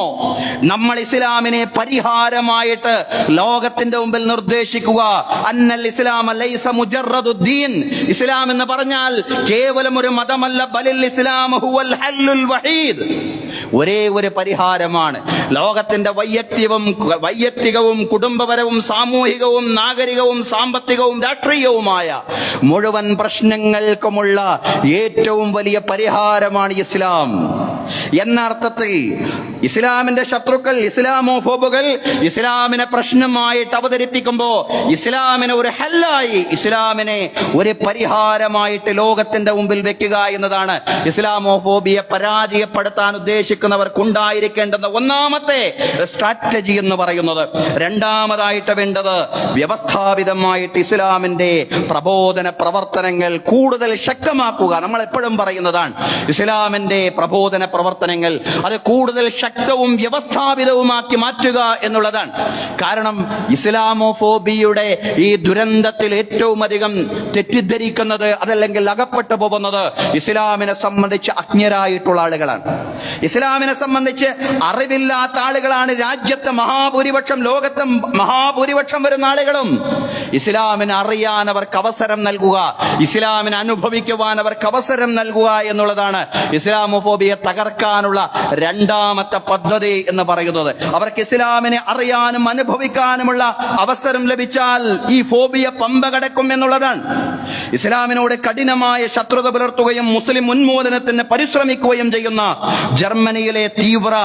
നമ്മൾ ഇസ്ലാമിനെ പരിഹാരമായിട്ട് ലോകത്തിന്റെ മുമ്പിൽ നിർദ്ദേശിക്കുക. അന്നൽ ഇസ്ലാമ ലൈസ മുജറദുദ്ദീൻ, ഇസ്ലാം എന്ന് പറഞ്ഞാൽ കേവലം ഒരു മതമല്ല, ബലിൽ ഇസ്ലാം ഹുവൽ ഹല്ലുൽ വഹീദ്, ഒരേ ഒരു പരിഹാരമാണ്. ലോകത്തിന്റെ വൈയക്തികവും കുടുംബപരവും സാമൂഹികവും നാഗരികവും സാമ്പത്തികവും രാഷ്ട്രീയവുമായ മുഴുവൻ പ്രശ്നങ്ങൾക്കുമുള്ള ഏറ്റവും വലിയ പരിഹാരമാണ് ഇസ്ലാം എന്ന അർത്ഥത്തിൽ ഇസ്ലാമിന്റെ ശത്രുക്കൾ, ഇസ്ലാമോഫോബുകൾ ഇസ്ലാമിനെ പ്രശ്നമായിട്ട് അവതരിപ്പിക്കുമ്പോൾ ഇസ്ലാമിനെ ഒരു ഹല്ലായി, ഇസ്ലാമിനെ ഒരു പരിഹാരമായിട്ട് ലോകത്തിന്റെ മുമ്പിൽ വെക്കുക എന്നതാണ് ഇസ്ലാമോഫോബിയെ പരാജയപ്പെടുത്താൻ ഉദ്ദേശിക്കുന്നവർക്കുണ്ടായിരിക്കേണ്ടുന്ന ഒന്നാമത്തെ സ്ട്രാറ്റജി എന്ന് പറയുന്നത്. രണ്ടാമതായിട്ട് വേണ്ടത്, വ്യവസ്ഥാപിതമായിട്ട് ഇസ്ലാമിന്റെ പ്രബോധന പ്രവർത്തനങ്ങൾ കൂടുതൽ ശക്തമാക്കുക. നമ്മൾ എപ്പോഴും പറയുന്നതാണ്, ഇസ്ലാമിന്റെ പ്രബോധന പ്രവർത്തനങ്ങൾ അത് കൂടുതൽ ശക്തവും വ്യവസ്ഥാപിതവുമാക്കി മാറ്റുക എന്നുള്ളതാണ്. കാരണം ഇസ്ലാമോഫോബിയുടെ ഈ ദുരന്തത്തിൽ ഏറ്റവും അധികം തെറ്റിദ്ധരിക്കുന്നത്, അതല്ലെങ്കിൽ അകപ്പെട്ടു പോകുന്നത് ഇസ്ലാമിനെ സംബന്ധിച്ച് അജ്ഞരായിട്ടുള്ള ആളുകളാണ്. ഇസ്ലാമിനെ സംബന്ധിച്ച് അറിവില്ലാത്ത ആളുകളാണ് രാജ്യത്തെ മഹാഭൂരിപക്ഷം, ലോകത്തെ മഹാഭൂരിപക്ഷം വരുന്ന ആളുകളും. ഇസ്ലാമിനെ അറിയാൻ അവർക്ക് അവസരം നൽകുക, ഇസ്ലാമിനെ അനുഭവിക്കുവാൻ അവർക്ക് അവസരം നൽകുക എന്നുള്ളതാണ് ഇസ്ലാമോഫോബിയെ തകർക്കാനുള്ള രണ്ടാമത്തെ പദ്ധതി എന്ന് പറയുന്നത്. അവർക്ക് ഇസ്ലാമിനെ അറിയാനും അനുഭവിക്കാനുമുള്ള അവസരം ലഭിച്ചാൽ ഈ ഫോബിയ പമ്പ കടക്കും എന്നുള്ളതാണ്. ഇസ്ലാമിനോട് കഠിനമായ ശത്രുത പുലർത്തുകയും മുസ്ലിം ഉന്മൂലനത്തിന് പരിശ്രമിക്കുകയും ചെയ്യുന്ന ജർമ്മനിയിലെ തീവ്ര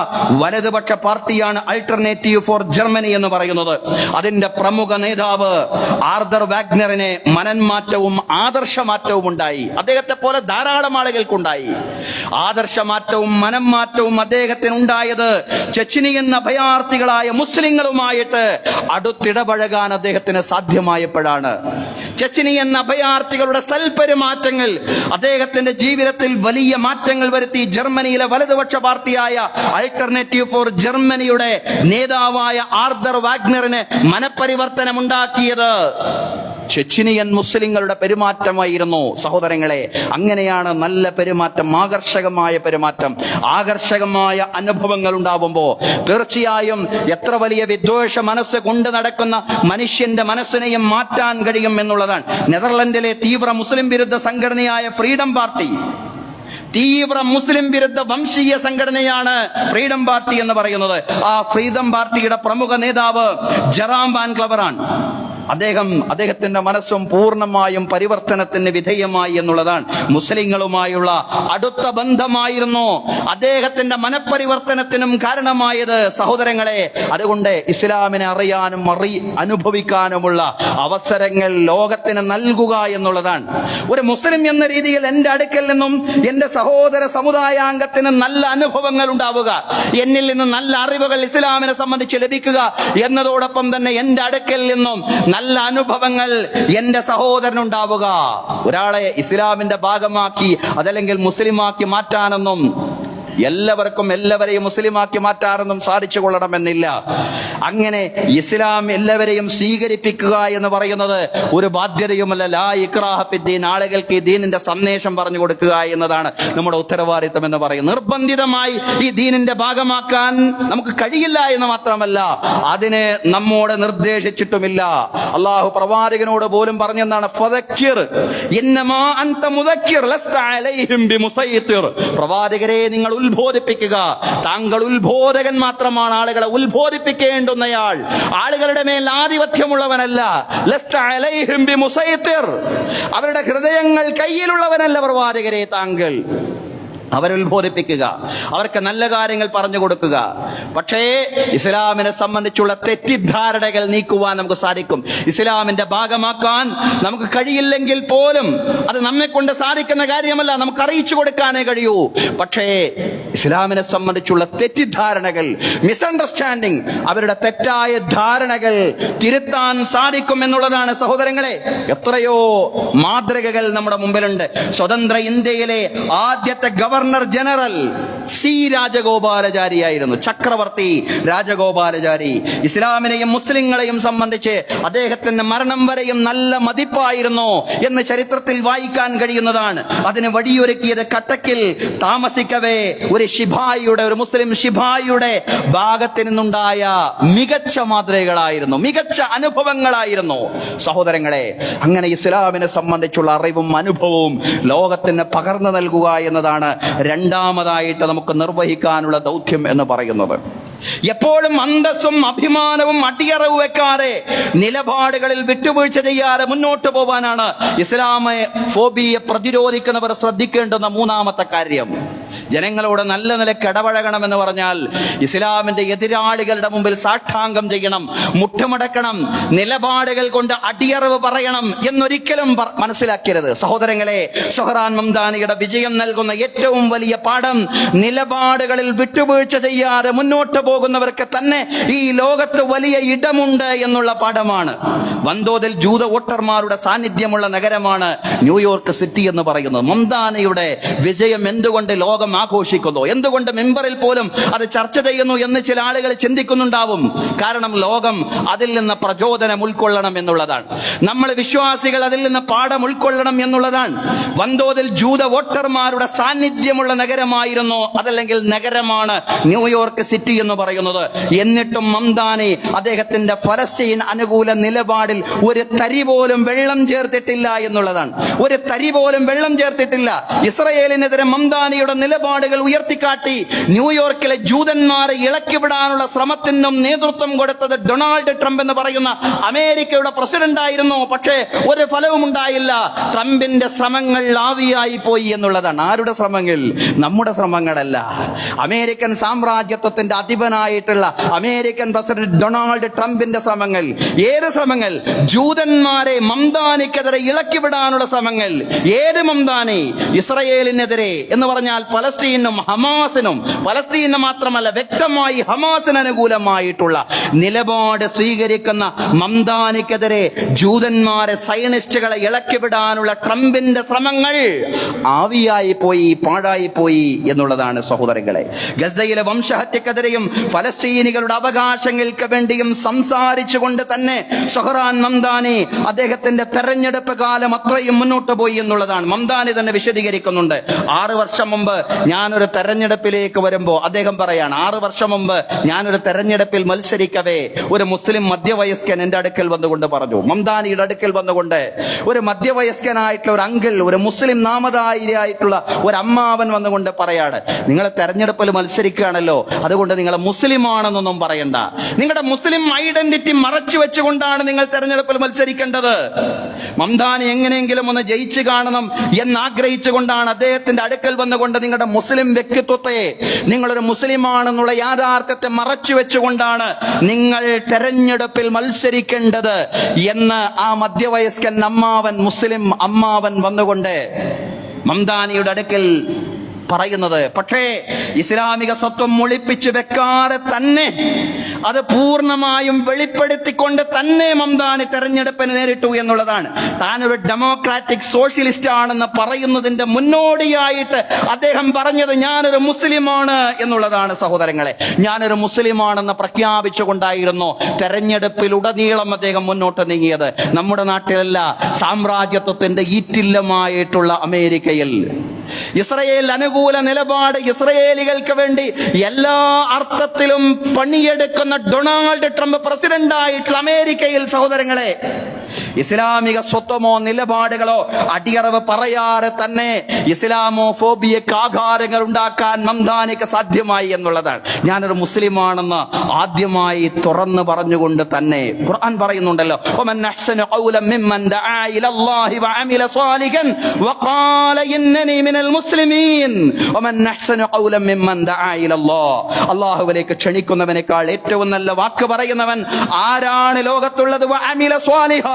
വലതുപക്ഷ പാർട്ടിയാണ് അൾട്ടർനേറ്റീവ് ഫോർ ജർമ്മനി എന്ന് പറയുന്നത്. അതിന്റെ പ്രമുഖ നേതാവ് ആർതർ വാഗ്നറിന് മനംമാറ്റവും ആദർശമാറ്റവും ഉണ്ടായി. അദ്ദേഹത്തെ പോലെ ധാരാളം ആളുകൾക്കുണ്ടായി. ആദർശമാറ്റവും മനംമാറ്റവും അദ്ദേഹത്തിന് ഉണ്ടായത് ചെച്നിയൻ അഭയാർത്ഥികളായ മുസ്ലിങ്ങളുമായിട്ട് അടുത്തിടപഴകാൻ അദ്ദേഹത്തിന് സാധ്യമായപ്പോഴാണ്. ചെച്നിയൻ അഭയാർത്ഥികളുടെ സൽപെരുമാറ്റങ്ങൾ അദ്ദേഹത്തിന്റെ ജീവിതത്തിൽ വലിയ മാറ്റങ്ങൾ വരുത്തി. ജർമ്മനിയിലെ വലതുപക്ഷ പാർട്ടിയായ അൾട്ടർനേറ്റീവ് ഫോർ ജർമ്മനിയുടെ നേതാവായ ആർതർ വാഗ്നറിന് മനപരിവർത്തനം ഉണ്ടാക്കിയത് ചെച്നിയൻ മുസ്ലിങ്ങളുടെ പെരുമാറ്റമായിരുന്നു. സഹോദരങ്ങളെ, അങ്ങനെയാണ് നല്ല പെരുമാറ്റം, ആകർഷകമായ പെരുമാറ്റം, ആകർഷകമായ അനുഭവങ്ങൾ ഉണ്ടാവുമ്പോൾ തീർച്ചയായും എത്ര വലിയ വിദ്വേഷ മനസ്സ് കൊണ്ട് നടക്കുന്ന മനുഷ്യന്റെ മനസ്സിനെയും മാറ്റാൻ കഴിയും എന്നുള്ളതാണ്. നെതർലൻഡിലെ തീവ്ര മുസ്ലിം വിരുദ്ധ സംഘടനയായ ഫ്രീഡം പാർട്ടി, തീവ്ര മുസ്ലിം വിരുദ്ധ വംശീയ സംഘടനയാണ് ഫ്രീഡം പാർട്ടി എന്ന് പറയുന്നത്. ആ ഫ്രീഡം പാർട്ടിയുടെ പ്രമുഖ നേതാവ് ജെറാം വാൻ ക്ലവറാണ്. അദ്ദേഹത്തിന്റെ മനസ്സും പൂർണ്ണമായും പരിവർത്തനത്തിന് വിധേയമായി എന്നുള്ളതാണ്. മുസ്ലിങ്ങളുമായുള്ള അടുത്ത ബന്ധമായിരുന്നു അദ്ദേഹത്തിന്റെ മനപരിവർത്തനത്തിനും കാരണമായത്. സഹോദരങ്ങളെ, അതുകൊണ്ട് ഇസ്ലാമിനെ അറിയാനും അനുഭവിക്കാനുമുള്ള അവസരങ്ങൾ ലോകത്തിന് നൽകുക എന്നുള്ളതാണ്. ഒരു മുസ്ലിം എന്ന രീതിയിൽ എന്റെ അടുക്കൽ നിന്നും എന്റെ സഹോദര സമുദായാംഗത്തിന് നല്ല അനുഭവങ്ങൾ ഉണ്ടാവുക, എന്നിൽ നിന്ന് നല്ല അറിവുകൾ ഇസ്ലാമിനെ സംബന്ധിച്ച് ലഭിക്കുക എന്നതോടൊപ്പം തന്നെ എന്റെ അടുക്കൽ നിന്നും നല്ല അനുഭവങ്ങൾ എന്റെ സഹോദരനുണ്ടാവുക. ഒരാളെ ഇസ്ലാമിന്റെ ഭാഗമാക്കി അതല്ലെങ്കിൽ മുസ്ലിമാക്കി മാറ്റാനൊന്നും എല്ലാവരെയും മുസ്ലിമാക്കി മാറ്റാറൊന്നും സാധിച്ചു കൊള്ളണമെന്നില്ല. അങ്ങനെ ഇസ്ലാം എല്ലാവരെയും സ്വീകരിപ്പിക്കുക എന്ന് പറയുന്നത് ഒരു ബാധ്യതയുമല്ല. ലാ ഇക്റാഹ ഫിദ്ദീൻ, ആളുകൾക്ക് ഈ ദീനിന്റെ സന്ദേശം പറഞ്ഞു കൊടുക്കുക എന്നതാണ് നമ്മുടെ ഉത്തരവാദിത്തം എന്ന് പറയുന്നത്. നിർബന്ധിതമായി ഈ ദീനിന്റെ ഭാഗമാക്കാൻ നമുക്ക് കഴിയില്ല എന്ന് മാത്രമല്ല, അതിനെ നമ്മോട് നിർദ്ദേശിച്ചിട്ടുമില്ല. അള്ളാഹു പ്രവാചകനോട് പോലും പറഞ്ഞെന്നാണ്, ഫദക്കിർ ഇന്നമാ അൻത മുദക്കിർ ലസ്ത അലൈഹിം ബിമുസൈത്തിർ. പ്രവാചകരെ, നിങ്ങൾ ഉത്ബോധിപ്പിക്കുക, താങ്കൾ ഉത്ബോധകൻ മാത്രമാണ്, ആളുകളെ ഉത്ബോധിപ്പിക്കേണ്ടുന്നയാൾ, ആളുകളുടെ മേൽ ആധിപത്യമുള്ളവനല്ല. ലസ്ത അലൈഹിം ബിമുസൈത്തിർ, അവരുടെ ഹൃദയങ്ങൾ കയ്യിലുള്ളവനല്ല പ്രവാചകരെ താങ്കൾ. അവരെ ഉത്ബോധിപ്പിക്കുക, അവർക്ക് നല്ല കാര്യങ്ങൾ പറഞ്ഞു കൊടുക്കുക. പക്ഷേ ഇസ്ലാമിനെ സംബന്ധിച്ചുള്ള തെറ്റിദ്ധാരണകൾ നീക്കുവാൻ നമുക്ക് സാധിക്കും. ഇസ്ലാമിന്റെ ഭാഗമാക്കാൻ നമുക്ക് കഴിയില്ലെങ്കിൽ പോലും അത് നമ്മെ കൊണ്ട് സാധിക്കുന്ന കാര്യമല്ല, നമുക്ക് അറിയിച്ചു കൊടുക്കാനേ കഴിയൂ. പക്ഷേ ഇസ്ലാമിനെ സംബന്ധിച്ചുള്ള തെറ്റിദ്ധാരണകൾ, മിസ്അണ്ടർസ്റ്റാൻഡിങ്, അവരുടെ തെറ്റായ ധാരണകൾ തിരുത്താൻ സാധിക്കും എന്നുള്ളതാണ് സഹോദരങ്ങളെ. എത്രയോ മാതൃകകൾ നമ്മുടെ മുമ്പിലുണ്ട്. സ്വതന്ത്ര ഇന്ത്യയിലെ ആദ്യത്തെ ഗവർണർ ജനറൽ സി രാജഗോപാലാചാരിയായിരുന്നു, ചക്രവർത്തി രാജഗോപാലാചാരി. ഇസ്ലാമിനെയും മുസ്ലിങ്ങളെയും സംബന്ധിച്ച് അദ്ദേഹത്തിന്റെ മരണം വരെയും നല്ല മതിപ്പായിരുന്നു എന്ന് ചരിത്രത്തിൽ വായിക്കാൻ കഴിയുന്നതാണ്. അതിന് വഴിയൊരുക്കിയത് കട്ടക്കിൽ താമസിക്കവേ ഒരു മുസ്ലിം ശിപായിയുടെ ഭാഗത്ത് നിന്നുണ്ടായ മികച്ച മാതൃകകളായിരുന്നു, മികച്ച അനുഭവങ്ങളായിരുന്നു സഹോദരങ്ങളെ. അങ്ങനെ ഇസ്ലാമിനെ സംബന്ധിച്ചുള്ള അറിവും അനുഭവവും ലോകത്തിന് പകർന്നു നൽകുക എന്നതാണ് രണ്ടാമതായിട്ട് നമുക്ക് നിർവഹിക്കാനുള്ള ദൗത്യം എന്ന് പറയുന്നത്. എപ്പോഴും അന്തസ്സും അഭിമാനവും അടിയറവ് വെക്കാതെ, നിലപാടുകളിൽ വിട്ടുവീഴ്ച ചെയ്യാതെ മുന്നോട്ട് പോവാനാണ് ഇസ്ലാമെ ഫോബിയെ പ്രതിരോധിക്കുന്നവർ ശ്രദ്ധിക്കേണ്ടുന്ന മൂന്നാമത്തെ കാര്യം. ജനങ്ങളോട് നല്ല നിലയ്ക്ക് ഇടപഴകണമെന്ന് പറഞ്ഞാൽ ഇസ്ലാമിന്റെ എതിരാളികളുടെ മുമ്പിൽ സാഷ്ടാംഗം ചെയ്യണം, മുട്ടുമടക്കണം, നിലപാടുകൾ കൊണ്ട് അടിയറവ് പറയണം എന്നൊരിക്കലും മനസ്സിലാക്കരുത് സഹോദരങ്ങളെ. സുഹ്റാൻ മംദാനിയുടെ വിജയം നൽകുന്ന ഏറ്റവും വലിയ പാഠം, നിലപാടുകളിൽ വിട്ടുവീഴ്ച ചെയ്യാതെ മുന്നോട്ട് പോകുന്നവർക്ക് തന്നെ ഈ ലോകത്ത് വലിയ ഇടമുണ്ട് എന്നുള്ള പാഠമാണ്. വൻതോതിൽ ജൂത വോട്ടർമാരുടെ സാന്നിധ്യമുള്ള നഗരമാണ് ന്യൂയോർക്ക് സിറ്റി എന്ന് പറയുന്നത്. മംദാനിയുടെ വിജയം എന്തുകൊണ്ട് ലോകം ആഘോഷിക്കുന്നു, എന്തുകൊണ്ട് മെമ്പറിൽ പോലും അത് ചർച്ച ചെയ്യുന്നു എന്ന് ചില ആളുകൾ ചിന്തിക്കുന്നുണ്ടാവും. കാരണം ലോകം അതിൽ നിന്ന് പ്രചോദനം ഉൾക്കൊള്ളണം എന്നുള്ളതാണ്. നമ്മൾ വിശ്വാസികൾ അതിൽ നിന്ന് പാഠം ഉൾക്കൊള്ളണം എന്നുള്ളതാണ്. വൻതോതിൽ ജൂത വോട്ടർമാരുടെ സാന്നിധ്യമുള്ള നഗരമായിരുന്നു, അതല്ലെങ്കിൽ നഗരമാണ് ന്യൂയോർക്ക് സിറ്റി എന്ന് പറയുന്നത്. എന്നിട്ടും മംദാനി അദ്ദേഹത്തിന്റെ ഫലസ്തീൻ അനുകൂല നിലപാടിൽ ഒരു തരി പോലും വെള്ളം ചേർത്തിട്ടില്ല എന്നുള്ളതാണ്. ഒരു തരി പോലും വെള്ളം ചേർത്തിട്ടില്ല. ഇസ്രയേലിനെതിരെ മംദാനിയുടെ നിലപാടുകൾ ഉയർത്തിക്കാട്ടി ന്യൂയോർക്കിലെ ജൂതന്മാരെ ഇളക്കിവിടാനുള്ള ശ്രമത്തിനും നേതൃത്വം കൊടുത്തത് ഡൊണാൾഡ് ട്രംപ് എന്ന് പറയുന്ന അമേരിക്കയുടെ പ്രസിഡന്റ് ആയിരുന്നു. പക്ഷേ ഒരു ഫലവും ഉണ്ടായില്ല. ട്രംപിന്റെ ശ്രമങ്ങൾ ആവിയായി പോയി എന്നുള്ളതാണ്. ആരുടെ ശ്രമങ്ങൾ? നമ്മുടെ ശ്രമങ്ങളല്ല. അമേരിക്കൻ സാമ്രാജ്യത്വത്തിന്റെ അധിപനായിട്ടുള്ള അമേരിക്കൻ പ്രസിഡന്റ് ഡൊണാൾഡ് ട്രംപിന്റെ ശ്രമങ്ങൾ. ഏത് ശ്രമങ്ങൾ? ജൂതന്മാരെ മംദാനിക്കെതിരെ ഇളക്കിവിടാനുള്ള ശ്രമങ്ങൾ. ഏത് മംദാനി? ഇസ്രയേലിനെതിരെ എന്ന് പറഞ്ഞാൽ ഫലസ്തീനും ഹമാസിനും, ഫലസ്തീന് മാത്രമല്ല വ്യക്തമായി ഹമാസിന് അനുകൂലമായിട്ടുള്ള നിലപാട് സ്വീകരിക്കുന്ന മംദാനിക്കെതിരെ ജൂതന്മാരെ, സയനിസ്റ്റുകളെ ഇളക്കിവിടാനുള്ള ട്രംപിന്റെ ശ്രമങ്ങൾ ആവിയായി പോയി, പാഴായി പോയി എന്നുള്ളതാണ് സഹോദരങ്ങളെ. ഗസയിലെ വംശഹത്യക്കെതിരെയും ഫലസ്തീനികളുടെ അവകാശങ്ങൾക്ക് വേണ്ടിയും സംസാരിച്ചുകൊണ്ട് തന്നെ സുഹ്റാൻ മംദാനി അദ്ദേഹത്തിന്റെ തെരഞ്ഞെടുപ്പ് കാലം അത്രയും മുന്നോട്ട് പോയി എന്നുള്ളതാണ്. മംദാനി തന്നെ വിശദീകരിക്കുന്നുണ്ട്. 6 വർഷം മുമ്പ് ഞാനൊരു തെരഞ്ഞെടുപ്പിലേക്ക് വരുമ്പോൾ അദ്ദേഹം പറയാണ്, 6 വർഷം മുമ്പ് ഞാനൊരു തെരഞ്ഞെടുപ്പിൽ മത്സരിക്കവേ ഒരു മുസ്ലിം മധ്യവയസ്കൻ എന്റെ അടുക്കൽ വന്നുകൊണ്ട് പറഞ്ഞു, മംദാനിയുടെ അടുക്കൽ വന്നുകൊണ്ട് ഒരു മധ്യവയസ്കനായിട്ടുള്ള ഒരു അങ്കിൾ, ഒരു മുസ്ലിം നാമധാരിയായിട്ടുള്ള ഒരു അമ്മാവൻ വന്നുകൊണ്ട് പറയാണ്, നിങ്ങൾ തെരഞ്ഞെടുപ്പിൽ മത്സരിക്കുകയാണല്ലോ, അതുകൊണ്ട് നിങ്ങൾ മുസ്ലിം ആണെന്നൊന്നും പറയണ്ട. നിങ്ങളുടെ മുസ്ലിം ഐഡന്റിറ്റി മറച്ചു വെച്ചുകൊണ്ടാണ് നിങ്ങൾ തെരഞ്ഞെടുപ്പിൽ മത്സരിക്കേണ്ടത്. മംദാനി എങ്ങനെയെങ്കിലും ഒന്ന് ജയിച്ചു കാണണം എന്നാഗ്രഹിച്ചുകൊണ്ടാണ് അദ്ദേഹത്തിന്റെ അടുക്കൽ വന്നുകൊണ്ട് നിങ്ങളുടെ മുസ്ലിം വ്യക്തിത്വത്തെ, നിങ്ങളൊരു മുസ്ലിമാണെന്നുള്ള യാഥാർത്ഥ്യത്തെ മറച്ചു വെച്ചുകൊണ്ടാണ് നിങ്ങൾ തെരഞ്ഞെടുപ്പിൽ മത്സരിക്കേണ്ടത് എന്ന് ആ മധ്യവയസ്കൻ അമ്മാവൻ, മുസ്ലിം അമ്മാവൻ വന്നുകൊണ്ട് മംദാനിയുടെ അടുക്കൽ പറയുന്നത്. പക്ഷേ ഇസ്ലാമിക സ്വത്വം ഒളിപ്പിച്ച് വെക്കാതെ തന്നെ അത് പൂർണ്ണമായും വെളിപ്പെടുത്തിക്കൊണ്ട് തന്നെ മംദാനി തെരഞ്ഞെടുപ്പിന് നേരിട്ടു എന്നുള്ളതാണ്. താനൊരു ഡെമോക്രാറ്റിക് സോഷ്യലിസ്റ്റ് ആണെന്ന് പറയുന്നതിന്റെ മുന്നോടിയായിട്ട് അദ്ദേഹം പറഞ്ഞത് ഞാനൊരു മുസ്ലിമാണ് എന്നുള്ളതാണ്. സഹോദരങ്ങളെ, ഞാനൊരു മുസ്ലിമാണെന്ന് പ്രഖ്യാപിച്ചുകൊണ്ടായിരുന്നു തെരഞ്ഞെടുപ്പിലുടനീളം അദ്ദേഹം മുന്നോട്ട് നീങ്ങിയത്. നമ്മുടെ നാട്ടിലല്ല, സാമ്രാജ്യത്വത്തിന്റെ ഈറ്റില്ലമായിട്ടുള്ള അമേരിക്കയിൽ ഇസ്രയേൽ അനുകൂല നിലപാട്, ഇസ്രയേലികൾക്ക് വേണ്ടി എല്ലാ അർത്ഥത്തിലും പണിയെടുക്കുന്ന ഡൊണാൾഡ് ട്രംപ് പ്രസിഡന്റായിട്ടുള്ള അമേരിക്കയിൽ സഹോദരങ്ങളെ, ഇസ്ലാമിക സ്വത്വമോ നിലപാടുകളോ അടിയറവ് പറയാതെ തന്നെ ഇസ്ലാമോ ഫോബിയക്ക് ആഘാതങ്ങൾ ഉണ്ടാക്കാൻ മംദാനിക്ക് സാധ്യമായി എന്നുള്ളതാണ്. ഞാനൊരു മുസ്ലിമാണെന്ന് ആദ്യമായി തുറന്നു പറഞ്ഞുകൊണ്ട് തന്നെ ഖുർആൻ പറയുന്നുണ്ടല്ലോ, വമൻ അഹ്സനു ഖൗലൻ മിമ്മൻ ദആ ഇലല്ലാഹി വഅമില സ്വാലിഹൻ വഖാല ഇന്നനി മിനൽ മുസ്ലിമീൻ. വമൻ അഹ്സനു ഖൗലൻ മിമ്മൻ ദആ ഇലല്ലാഹ്. അല്ലാഹുവിലേക്ക് ക്ഷണിക്കുന്നവനേക്കാൾ ഏറ്റവും നല്ല വാക്ക് പറയുന്നവൻ ആരാണ് ലോകത്തുള്ളത്? വഅമില സ്വാലിഹ,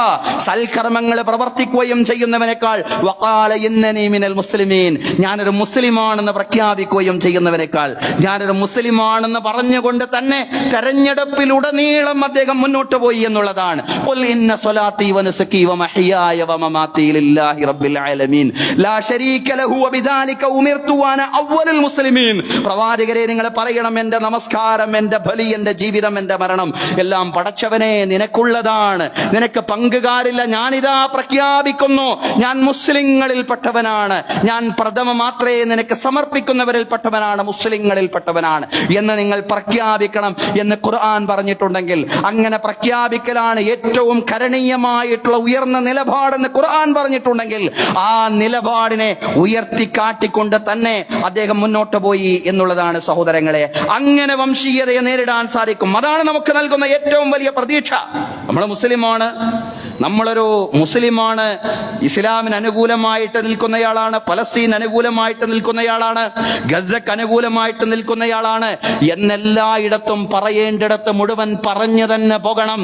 സൽക്കർമ്മങ്ങൾ പ്രവർത്തിക്കുകയും ചെയ്യുന്നവനേക്കാൾ, വഖാല ഇന്നനി മിനൽ മുസ്ലിമീൻ, ഞാനൊരു മുസ്ലിമാണെന്ന് പ്രഖ്യാപിക്കുകയും ചെയ്യുന്നവനേക്കാൾ, ഞാനൊരു മുസ്ലിമാണെന്ന് പറഞ്ഞുകൊണ്ട് തന്നെ തെരഞ്ഞെടുപ്പിലുടനീളം അദ്ദേഹം മുന്നോട്ട് പോയി എന്നുള്ളതാണ്. ഖുൽ ഇന്ന സ്വലാത്തി വനുസുകി വമഹ്യായ വമമാതി ലില്ലാഹി റബ്ബിൽ ആലമീൻ ലാ ശരീക ലഹു വബിദാലിക ഉമിർതു വഅന അവ്വലുൽ മുസ്ലിമീൻ. പ്രവാചകരെ, നിങ്ങൾ പറയണം, എന്റെ നമസ്കാരം, എന്റെ ബലി, എന്റെ ജീവിതം, എന്റെ മരണം എല്ലാം പടച്ചവനെ നിനക്കുള്ളതാണ്, നിനക്ക് പങ്കുകാരില്ല. ഞാനിതാ പ്രഖ്യാപിക്കുന്നു, ഞാൻ മുസ്ലിങ്ങളിൽ പെട്ടവനാണ്, ഞാൻ പ്രഥമ മാത്രമേ നിനക്ക് സമർപ്പിക്കുന്നവരിൽ പെട്ടവനാണ്, മുസ്ലിങ്ങളിൽ പെട്ടവനാണ് എന്ന് നിങ്ങൾ പ്രഖ്യാപിക്കണം എന്ന് ഖുർആൻ പറഞ്ഞിട്ടുണ്ടെങ്കിൽ, അങ്ങനെ പ്രഖ്യാപിക്കലാണ് ഏറ്റവും കരണീയമായിട്ടുള്ള ഉയർന്ന നിലപാടെന്ന് ഖുർആൻ പറഞ്ഞിട്ടുണ്ടെങ്കിൽ, ആ നിലപാടിനെ ഉയർത്തിക്കാട്ടിക്കൊണ്ട് തന്നെ അദ്ദേഹം മുന്നോട്ട് പോയി എന്നുള്ളതാണ് സഹോദരങ്ങളെ. അങ്ങനെ വംശീയതയെ നേരിടാൻ സാധിക്കും. അതാണ് നമുക്ക് നൽകുന്ന ഏറ്റവും വലിയ പ്രതീക്ഷ. നമ്മൾ മുസ്ലിമാണ്, നമ്മളൊരു മുസ്ലിമാണ്, ഇസ്ലാമിന് അനുകൂലമായിട്ട് നിൽക്കുന്നയാളാണ്, പലസ്തീൻ അനുകൂലമായിട്ട് നിൽക്കുന്നയാളാണ്, ഗസക്ക് അനുകൂലമായിട്ട് നിൽക്കുന്നയാളാണ് എന്നെല്ലായിടത്തും പറയേണ്ടിടത്ത് മുഴുവൻ പറഞ്ഞു തന്നെ പോകണം.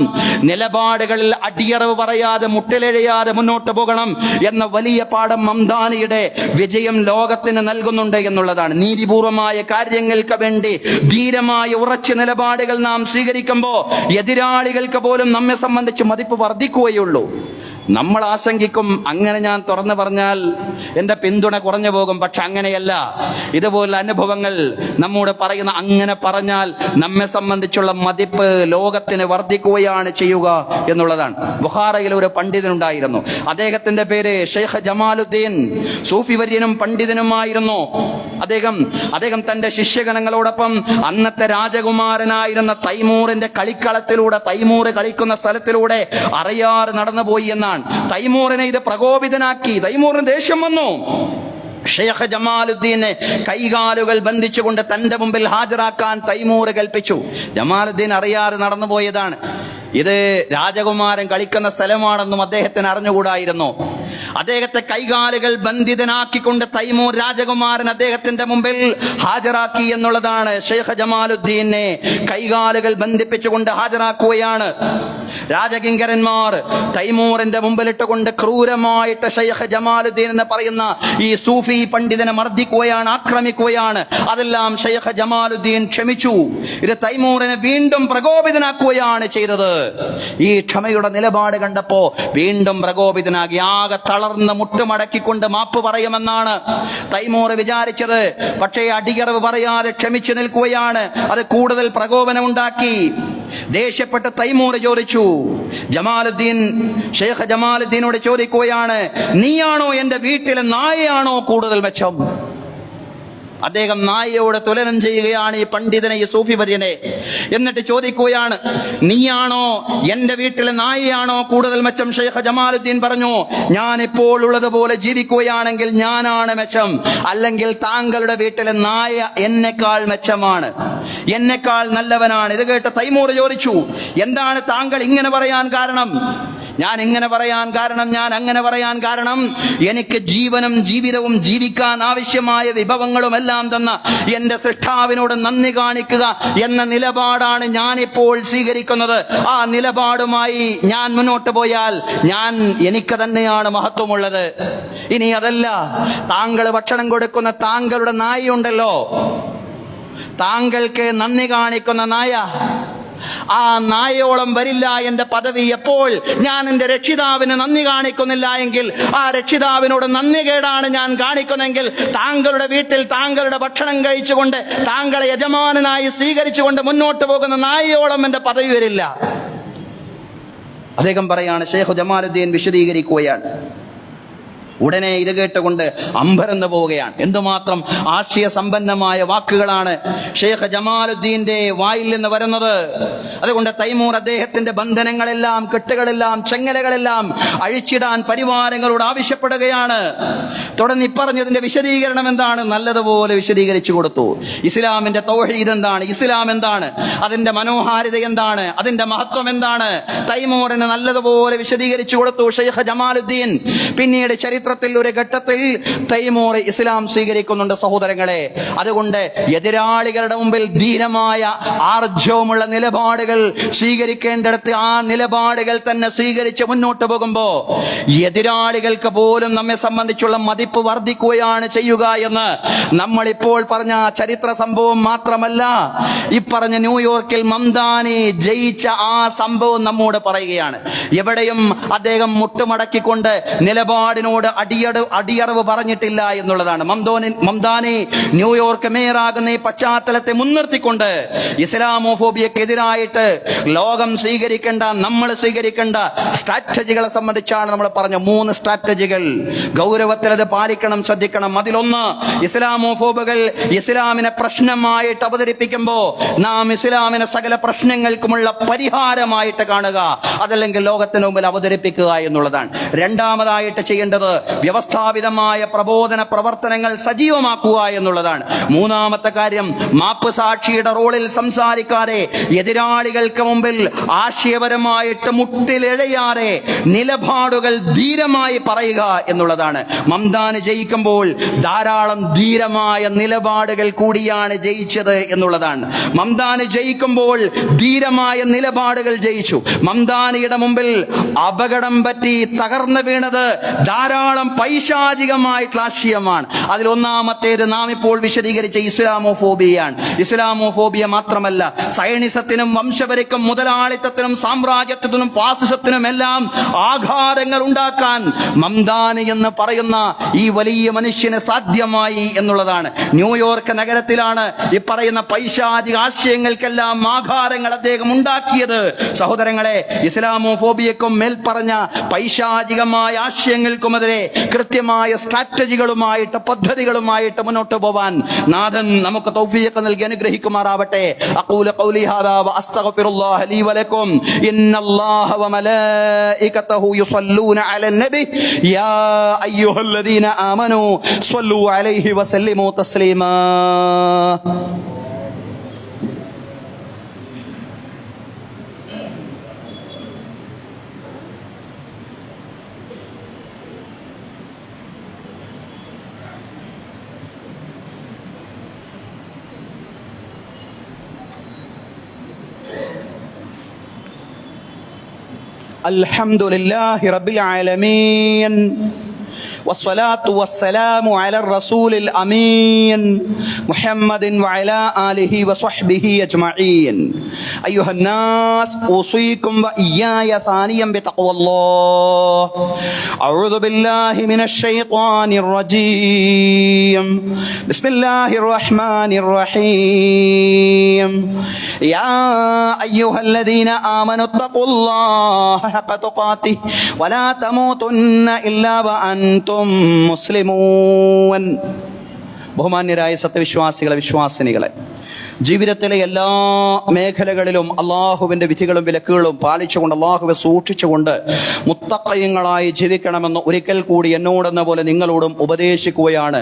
നിലപാടുകളിൽ അടിയറവ് പറയാതെ മുട്ടിലെഴയാതെ മുന്നോട്ട് പോകണം എന്ന വലിയ പാഠം മംദാനിയുടെ വിജയം ലോകത്തിന് നൽകുന്നുണ്ട് എന്നുള്ളതാണ്. നീതിപൂർവമായ കാര്യങ്ങൾക്ക് വേണ്ടി ധീരമായ ഉറച്ച നിലപാടുകൾ നാം സ്വീകരിക്കുമ്പോൾ എതിരാളികൾക്ക് പോലും നമ്മെ സംബന്ധിച്ച് മതിപ്പ് വർദ്ധിക്കുകയുള്ളൂ. നമ്മൾ ആശങ്കിക്കും, അങ്ങനെ ഞാൻ തുറന്നു പറഞ്ഞാൽ എൻ്റെ പിന്തുണ കുറഞ്ഞു പോകും. പക്ഷെ അങ്ങനെയല്ല. ഇതുപോലുള്ള അനുഭവങ്ങൾ നമ്മോട് പറയുന്ന, അങ്ങനെ പറഞ്ഞാൽ നമ്മെ സംബന്ധിച്ചുള്ള മതിപ്പ് ലോകത്തിന് വർദ്ധിക്കുകയാണ് ചെയ്യുക എന്നുള്ളതാണ്. ബുഖാറയിൽ ഒരു പണ്ഡിതനുണ്ടായിരുന്നു. അദ്ദേഹത്തിന്റെ പേര് ഷെയ്ഖ് ജമാലുദ്ദീൻ. സൂഫി വര്യനും പണ്ഡിതനുമായിരുന്നു അദ്ദേഹം തന്റെ ശിഷ്യഗണങ്ങളോടൊപ്പം അന്നത്തെ രാജകുമാരനായിരുന്ന തൈമൂറിന്റെ കളിക്കളത്തിലൂടെ, തൈമൂർ കളിക്കുന്ന സ്ഥലത്തിലൂടെ അറിയാതെ നടന്നുപോയി എന്നാണ്. തൈമൂറിനെ ഇത് പ്രകോപിതനാക്കി. തൈമൂറിന് ദേഷ്യം വന്നു. ഷെയ്ഖ് ജമാലുദ്ദീനെ കൈകാലുകൾ ബന്ധിച്ചുകൊണ്ട് തന്റെ മുമ്പിൽ ഹാജരാക്കാൻ തൈമൂർ കൽപ്പിച്ചു. ജമാലുദ്ദീൻ അറിയാതെ നടന്നുപോയതാണ്. ഇത് രാജകുമാരൻ കളിക്കുന്ന സ്ഥലമാണെന്നും അദ്ദേഹത്തിന് അറിഞ്ഞുകൂടായിരുന്നു. അദ്ദേഹത്തെ കൈകാലുകൾ ബന്ധിതനാക്കിക്കൊണ്ട് തൈമൂർ രാജകുമാരൻ അദ്ദേഹത്തിന്റെ മുമ്പിൽ ഹാജരാക്കി എന്നുള്ളതാണ്. ഷെയ്ഖ് ജമാലുദ്ദീനെ കൈകാലുകൾ ബന്ധിപ്പിച്ചുകൊണ്ട് ഹാജരാക്കുകയാണ്. രാജകിങ്കരന്മാർ തൈമൂറിന്റെ മുമ്പിലിട്ടുകൊണ്ട് ക്രൂരമായിട്ട് ഷെയ്ഖ് ജമാലുദ്ദീൻ എന്ന് പറയുന്ന ഈ സൂഫി പണ്ഡിതനെ മർദ്ദിക്കുകയാണ്, ആക്രമിക്കുകയാണ്. അതെല്ലാം ഷെയ്ഖ് ജമാലുദ്ദീൻ ക്ഷമിച്ചു. ഇത് തൈമൂറിനെ വീണ്ടും പ്രകോപിതനാക്കുകയാണ് ചെയ്തത്. ഈ ക്ഷമയുടെ നിലപാട് കണ്ടപ്പോ വീണ്ടും പ്രകോപിതനാകി ആകെ തളർന്ന് മുട്ടുമടക്കിക്കൊണ്ട് മാപ്പ് പറയുമെന്നാണ് തൈമൂർ വിചാരിച്ചത്. പക്ഷേ അടിയറവ് പറയാതെ ക്ഷമിച്ചു നിൽക്കുകയാണ്. അത് കൂടുതൽ പ്രകോപനമുണ്ടാക്കി. ദേഷ്യപ്പെട്ട് തൈമൂർ ചോദിച്ചു, ഷെയ്ഖ് ജമാലുദ്ദീനോട് ചോദിക്കുകയാണ്, നീയാണോ എന്റെ വീട്ടിലെ നായയാണോ കൂടുതൽ മെച്ചം? അദ്ദേഹം നായയോട് തുലനം ചെയ്യുകയാണ് ഈ പണ്ഡിതനെ, ഈ സൂഫി വര്യനെ. എന്നിട്ട് ചോദിക്കുകയാണ്, നീയാണോ എന്റെ വീട്ടിലെ നായയാണോ കൂടുതൽ മെച്ചം? ഷെയ്ഖ് ജമാലുദ്ദീൻ പറഞ്ഞു, ഞാൻ ഇപ്പോൾ ഉള്ളതുപോലെ ജീവിക്കുകയാണെങ്കിൽ ഞാനാണ് മെച്ചം, അല്ലെങ്കിൽ താങ്കളുടെ വീട്ടിലെ നായ എന്നെക്കാൾ മെച്ചമാണ്, എന്നെക്കാൾ നല്ലവനാണ്. ഇത് കേട്ട് തൈമൂർ ചോദിച്ചു, എന്താണ് താങ്കൾ ഇങ്ങനെ പറയാൻ കാരണം? ഞാൻ ഇങ്ങനെ പറയാൻ കാരണം, ഞാൻ അങ്ങനെ പറയാൻ കാരണം, എനിക്ക് ജീവനും ജീവിതവും ജീവിക്കാൻ ആവശ്യമായ വിഭവങ്ങളും എല്ലാം തന്ന എന്റെ സൃഷ്ടാവിനോട് നന്ദി കാണിക്കുക എന്ന നിലപാടാണ് ഞാനിപ്പോൾ സ്വീകരിക്കുന്നത്. ആ നിലപാടുമായി ഞാൻ മുന്നോട്ട് പോയാൽ എനിക്ക് തന്നെയാണ് മഹത്വമുള്ളത്. ഇനി അതല്ല, താങ്കൾ ഭക്ഷണം കൊടുക്കുന്ന താങ്കളുടെ നായയുണ്ടല്ലോ, താങ്കൾക്ക് നന്ദി കാണിക്കുന്ന നായ, ആ നായയോളം വരില്ല എന്റെ പദവി. എപ്പോൾ ഞാൻ എന്റെ രക്ഷിതാവിന് നന്ദി കാണിക്കുന്നില്ല എങ്കിൽ, ആ രക്ഷിതാവിനോട് നന്ദി കേടാണ് ഞാൻ കാണിക്കുന്നെങ്കിൽ, താങ്കളുടെ വീട്ടിൽ താങ്കളുടെ ഭക്ഷണം കഴിച്ചുകൊണ്ട് താങ്കളെ യജമാനനായി സ്വീകരിച്ചുകൊണ്ട് മുന്നോട്ട് പോകുന്ന നായയോളം എന്റെ പദവി വരില്ല. അദ്ദേഹം പറയാണ്, ഷെയ്ഖ് ജമാലുദ്ദീൻ വിശദീകരിക്കുകയാണ്. ഉടനെ ഇത് കേട്ടുകൊണ്ട് അമ്പരന്ന് പോവുകയാണ്. എന്തുമാത്രം ആശയ സമ്പന്നമായ വാക്കുകളാണ് ഷെയ്ഖ് ജമാലുദ്ദീന്റെ വായിൽ നിന്ന് വരുന്നത്. അതുകൊണ്ട് തൈമൂർ അദ്ദേഹത്തിന്റെ ബന്ധനങ്ങളെല്ലാം, കെട്ടുകളെല്ലാം, ചെങ്ങലകളെല്ലാം അഴിച്ചിടാൻ പരിവാരങ്ങളോട് ആവശ്യപ്പെടുകയാണ്. തുടർന്ന് ഇപ്പറഞ്ഞതിന്റെ വിശദീകരണം എന്താണ്? നല്ലതുപോലെ വിശദീകരിച്ചു കൊടുത്തു. ഇസ്ലാമിന്റെ തൗഹീദ് എന്താണ്, ഇസ്ലാം എന്താണ്, അതിന്റെ മനോഹാരിത എന്താണ്, അതിന്റെ മഹത്വം എന്താണ്, തൈമൂറിന് നല്ലതുപോലെ വിശദീകരിച്ചു കൊടുത്തു ഷെയ്ഖ് ജമാലുദ്ദീൻ. പിന്നീട് ചരിത്രത്തിൽ ഒരു ഘട്ടത്തിൽ തൈമൂർ ഇസ്ലാം സ്വീകരിക്കുന്നുണ്ട് സഹോദരങ്ങളെ. അതുകൊണ്ട് എതിരാളികളുടെ മുമ്പിൽ ധീരമായ ആർജവമുള്ള നിലപാടുകൾ സ്വീകരിക്കേണ്ടിടത്ത് ആ നിലപാടുകൾ തന്നെ സ്വീകരിച്ച് മുന്നോട്ട് പോകുമ്പോ എതിരാളികൾക്ക് പോലും നമ്മെ സംബന്ധിച്ചുള്ള മതിപ്പ് വർദ്ധിക്കുകയാണ് ചെയ്യുക എന്ന് നമ്മളിപ്പോൾ പറഞ്ഞ ചരിത്ര സംഭവം മാത്രമല്ല, ഇപ്പറഞ്ഞ ന്യൂയോർക്കിൽ മംദാനി ജയിച്ച ആ സംഭവം നമ്മോട് പറയുകയാണ്. എവിടെയും അദ്ദേഹം മുട്ടുമടക്കിക്കൊണ്ട് നിലപാടിനോട് അടിയറവ് പറഞ്ഞിട്ടില്ല എന്നുള്ളതാണ്. മംദാനി ന്യൂയോർക്ക് മേയറാകുന്ന ഈ പശ്ചാത്തലത്തെ മുൻനിർത്തിക്കൊണ്ട് ഇസ്ലാമോഫോബിയക്കെതിരായിട്ട് ലോകം സ്വീകരിക്കേണ്ട, നമ്മൾ സ്വീകരിക്കേണ്ട സ്ട്രാറ്റജികളെ സംബന്ധിച്ചാണ് നമ്മൾ പറഞ്ഞ 3 സ്ട്രാറ്റജികൾ. ഗൗരവത്തിൽ അത് പാലിക്കണം, ശ്രദ്ധിക്കണം. അതിലൊന്ന്, ഇസ്ലാമോഫോബുകൾ ഇസ്ലാമിനെ പ്രശ്നമായിട്ട് അവതരിപ്പിക്കുമ്പോ നാം ഇസ്ലാമിനെ സകല പ്രശ്നങ്ങൾക്കുമുള്ള പരിഹാരമായിട്ട് കാണുക, അതല്ലെങ്കിൽ ലോകത്തിന് മുമ്പിൽ അവതരിപ്പിക്കുക എന്നുള്ളതാണ്. രണ്ടാമതായിട്ട് ചെയ്യേണ്ടത് വ്യവസ്ഥാപിതമായ പ്രബോധന പ്രവർത്തനങ്ങൾ സജീവമാക്കുക എന്നുള്ളതാണ്. മൂന്നാമത്തെ കാര്യം, മാപ്പ് സാക്ഷിയുടെ റോളിൽ സംസാരിക്കാതെ, എതിരാളികൾക്ക് മുമ്പിൽ ആശയപരമായിട്ട് മുട്ടിലെഴയാതെ നിലപാടുകൾ ധീരമായി പറയുക എന്നുള്ളതാണ്. മംദാനി ജയിക്കുമ്പോൾ ധാരാളം ധീരമായ നിലപാടുകൾ കൂടിയാണ് ജയിച്ചത് എന്നുള്ളതാണ്. മംദാനി ജയിക്കുമ്പോൾ ധീരമായ നിലപാടുകൾ ജയിച്ചു. മംദാനിയുടെ മുമ്പിൽ അപകടം പറ്റി തകർന്നു വീണത് ധാരാളം പൈശാചികമായിട്ടുള്ള ആശയമാണ്. അതിലൊന്നാമത്തേത് നാം ഇപ്പോൾ വിശദീകരിച്ച ഇസ്ലാമോഫോബിയയാണ്. ഇസ്ലാമോഫോബിയ മാത്രമല്ല, സയനിസത്തിനും വംശപരക്കും മുതലാളിത്തത്തിനും സാമ്രാജ്യത്വത്തിനും ഫാസിസത്തിനും എല്ലാം ആഘാതങ്ങൾ ഉണ്ടാക്കാൻ മംദാനി എന്ന് പറയുന്ന ഈ വലിയ മനുഷ്യന് സാധ്യമായി എന്നുള്ളതാണ്. ന്യൂയോർക്ക് നഗരത്തിലാണ് ഈ പറയുന്ന പൈശാചിക ആശയങ്ങൾക്കെല്ലാം ആഘാതങ്ങൾ അദ്ദേഹം ഉണ്ടാക്കിയത്. സഹോദരങ്ങളെ, ഇസ്ലാമോഫോബിയക്കും മേൽപ്പറഞ്ഞ പൈശാചികമായ ആശയങ്ങൾക്കുമെതിരെ കൃത്യമായ സ്ട്രാറ്റജികളുമായിട്ട്, പദ്ധതികളുമായിട്ട് മുന്നോട്ട് പോവാൻ നാഥൻ നമുക്ക് തൗഫീഖ് നൽകി അനുഗ്രഹിക്കുമാറാവട്ടെ. അഖൂലു ഖൗലി ഹാദാ വഅസ്തഗ്ഫിറുല്ലാഹ ലീ വലക്കും. ഇന്നല്ലാഹ വമലായികതഹു യുസല്ലൂന അലൻ നബി യാ അയ്യുഹല്ലദീന ആമനൂ സ്വല്ലൂ അലൈഹി വസല്ലിമൂ തസ്ലീമാ. അൽഹംദുലില്ലാഹി റബ്ബിൽ ആലമീൻ والصلاة والسلام على الرسول الأمين محمد وعلى آله وصحبه أجمعين. أيها الناس، أوصيكم وإياي ثانيا بتقوى الله. أعوذ بالله من الشيطان الرجيم. بسم الله الرحمن الرحيم. يا أيها الذين آمنوا اتقوا الله حق تقاته ولا تموتن إلا وأنتم മുസ്ലിമൂൻ. ബഹുമാന്യരായ സത്യവിശ്വാസികളെ, വിശ്വാസിനികളെ, ജീവിതത്തിലെ എല്ലാ മേഖലകളിലും അള്ളാഹുവിന്റെ വിധികളും വിലക്കുകളും പാലിച്ചുകൊണ്ട് അള്ളാഹുവെ സൂക്ഷിച്ചുകൊണ്ട് മുത്തഖീങ്ങളായി ജീവിക്കണമെന്ന് ഒരിക്കൽ കൂടി എന്നോടെന്ന പോലെ നിങ്ങളോടും ഉപദേശിക്കുകയാണ്.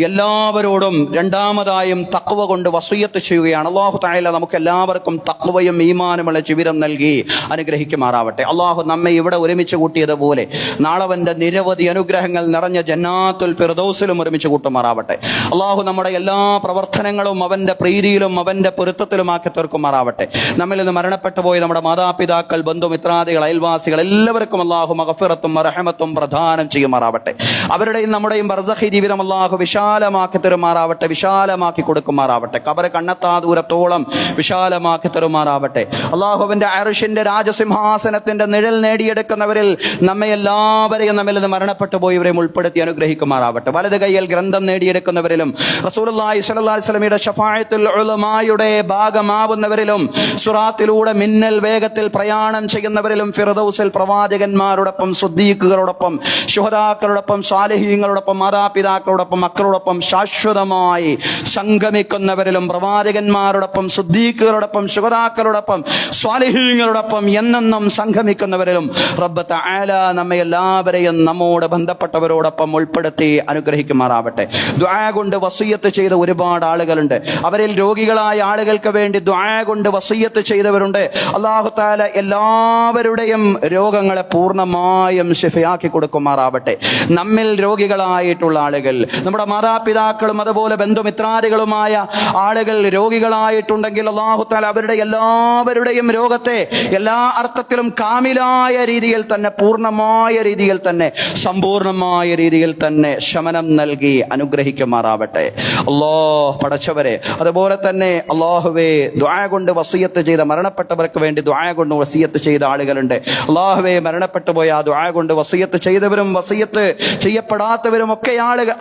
എല്ലാവരോടും രണ്ടാമതായും തഖ്വ കൊണ്ട് വസിയ്യത്ത് ചെയ്യുകയാണ്. അള്ളാഹു തആല നമുക്ക് എല്ലാവർക്കും തഖ്വയും ഈമാനുമുള്ള ജീവിതം നൽകി അനുഗ്രഹിക്കുമാറാവട്ടെ. അള്ളാഹു നമ്മെ ഇവിടെ ഒരുമിച്ച് കൂട്ടിയതുപോലെ നാളെ അവന്റെ നിരവധി അനുഗ്രഹങ്ങൾ നിറഞ്ഞ ജന്നാത്തുൽ ഫിർദൗസിലും ഒരുമിച്ച് കൂട്ടുമാറാവട്ടെ. അള്ളാഹു നമ്മുടെ എല്ലാ പ്രവർത്തനങ്ങളും അവന്റെ പ്രീതിയിലും അവന്റെ പൊരുത്തത്തിലുമാക്കി തീർക്കുമാറാവട്ടെ. നമ്മിൽ നിന്ന് മരണപ്പെട്ടു പോയി നമ്മുടെ മാതാപിതാക്കൾ, ബന്ധുമിത്രാദികൾ, അയൽവാസികൾ എല്ലാവർക്കും അള്ളാഹു മഗ്ഫിറത്തും റഹ്മത്തും പ്രദാനം ചെയ്യുമാറാവട്ടെ. അവരുടെയും നമ്മുടെയും ബർസഖി ജീവിതം അള്ളാഹു വിശാലമാക്കി തരുമാറാവട്ടെ, വിശാലമാക്കി കൊടുക്കുമാറാവട്ടെ. ഖബറ് കണ്ണെത്താ ദൂരത്തോളം വിശാലമാക്കി തരുമാറാവട്ടെ. അള്ളാഹു അവന്റെ അർശിന്റെ രാജസിംഹാസനത്തിന്റെ നിഴൽ നേടിയെടുക്കുന്നവരിൽ നമ്മെ എല്ലാവരെയും നമ്മിൽ നിന്ന് മരണപ്പെട്ടു പോയവരെയും ഉൾപ്പെടുത്തി അനുഗ്രഹിക്കുമാറാവട്ടെ. വലത് കൈയിൽ ഗ്രന്ഥം നേടിയെടുക്കുന്നവരിലും റസൂലുള്ളാഹി സ്വല്ലല്ലാഹു അലൈഹി വസല്ലമയുടെ ശഫാഅത്തുൽ ഉലമായുടെ ഭാഗമാവുന്നവരിലും സുറാത്തിലൂടെ മിന്നൽ വേഗത്തിൽ പ്രയാണം ചെയ്യുന്നവരിലും ഫിർദൗസിൽ പ്രവാചകന്മാരോടൊപ്പം സുദ്ദീഖുകളോടൊപ്പം ശുഹദാക്കളോടൊപ്പം സാലിഹീങ്ങളോടൊപ്പം മാതാപിതാക്കളോടൊപ്പം മക്കളോടൊപ്പം ശാശ്വതമായി സംഗമിക്കുന്നവരിലും പ്രവാചകന്മാരോടൊപ്പം സുദ്ദീഖുകളോടൊപ്പം ശുഹദാക്കളോടൊപ്പം സ്വാലിഹീങ്ങളോടൊപ്പം എന്നെന്നും സംഗമിക്കുന്നവരിലും റബ്ബ് തആല നമ്മെ എല്ലാവരെയും നമ്മോട് ബന്ധപ്പെട്ടവരോടൊപ്പം ഉൾപ്പെടുത്തി അനുഗ്രഹിക്കുമാറാവട്ടെ. ദുആ കൊണ്ട് വസിയ്യത്ത് ചെയ്ത ഒരുപാട് ആളുകളുണ്ട്. അവരിൽ രോഗികളായ ആളുകൾക്ക് വേണ്ടി ദുആ കൊണ്ട് വസിയ്യത്ത് ചെയ്തവരുണ്ട്. അല്ലാഹു തആല എല്ലാവരുടെയും രോഗങ്ങളെ പൂർണ്ണമായും ശിഫയാക്കി കൊടുക്കുമാറാവട്ടെ. നമ്മിൽ രോഗികളായിട്ടുള്ള ആളുകൾ, നമ്മുടെ മാതാപിതാക്കളും അതുപോലെ ബന്ധുമിത്രാദികളുമായ ആളുകൾ രോഗികളായിട്ടുണ്ടെങ്കിൽ അല്ലാഹു തആല അവരുടെ എല്ലാവരുടെയും രോഗത്തെ എല്ലാ അർത്ഥത്തിലും കാമിലായ രീതിയിൽ തന്നെ, പൂർണ്ണമായ രീതിയിൽ തന്നെ, സമ്പൂർണമായ രീതിയിൽ തന്നെ ശമനം നൽകി അനുഗ്രഹിക്കുമാറാവട്ടെ. അല്ലാഹ് പടച്ചവരെ, അതുപോലെ തന്നെ അല്ലാഹുവേ, ദുആ കൊണ്ട് വസിയ്യത്ത് ചെയ്ത മരണപ്പെട്ടവർക്ക് വേണ്ടി ദുആ കൊണ്ട് വസിയ്യത്ത് ചെയ്ത ആളുകളുണ്ട്. അല്ലാഹുവേ, മരണപ്പെട്ടു പോയ ആ ദുആ കൊണ്ട് വസിയ്യത്ത് ചെയ്തവരും വസിയ്യത്ത് ചെയ്യപ്പെടാത്തവരും ഒക്കെ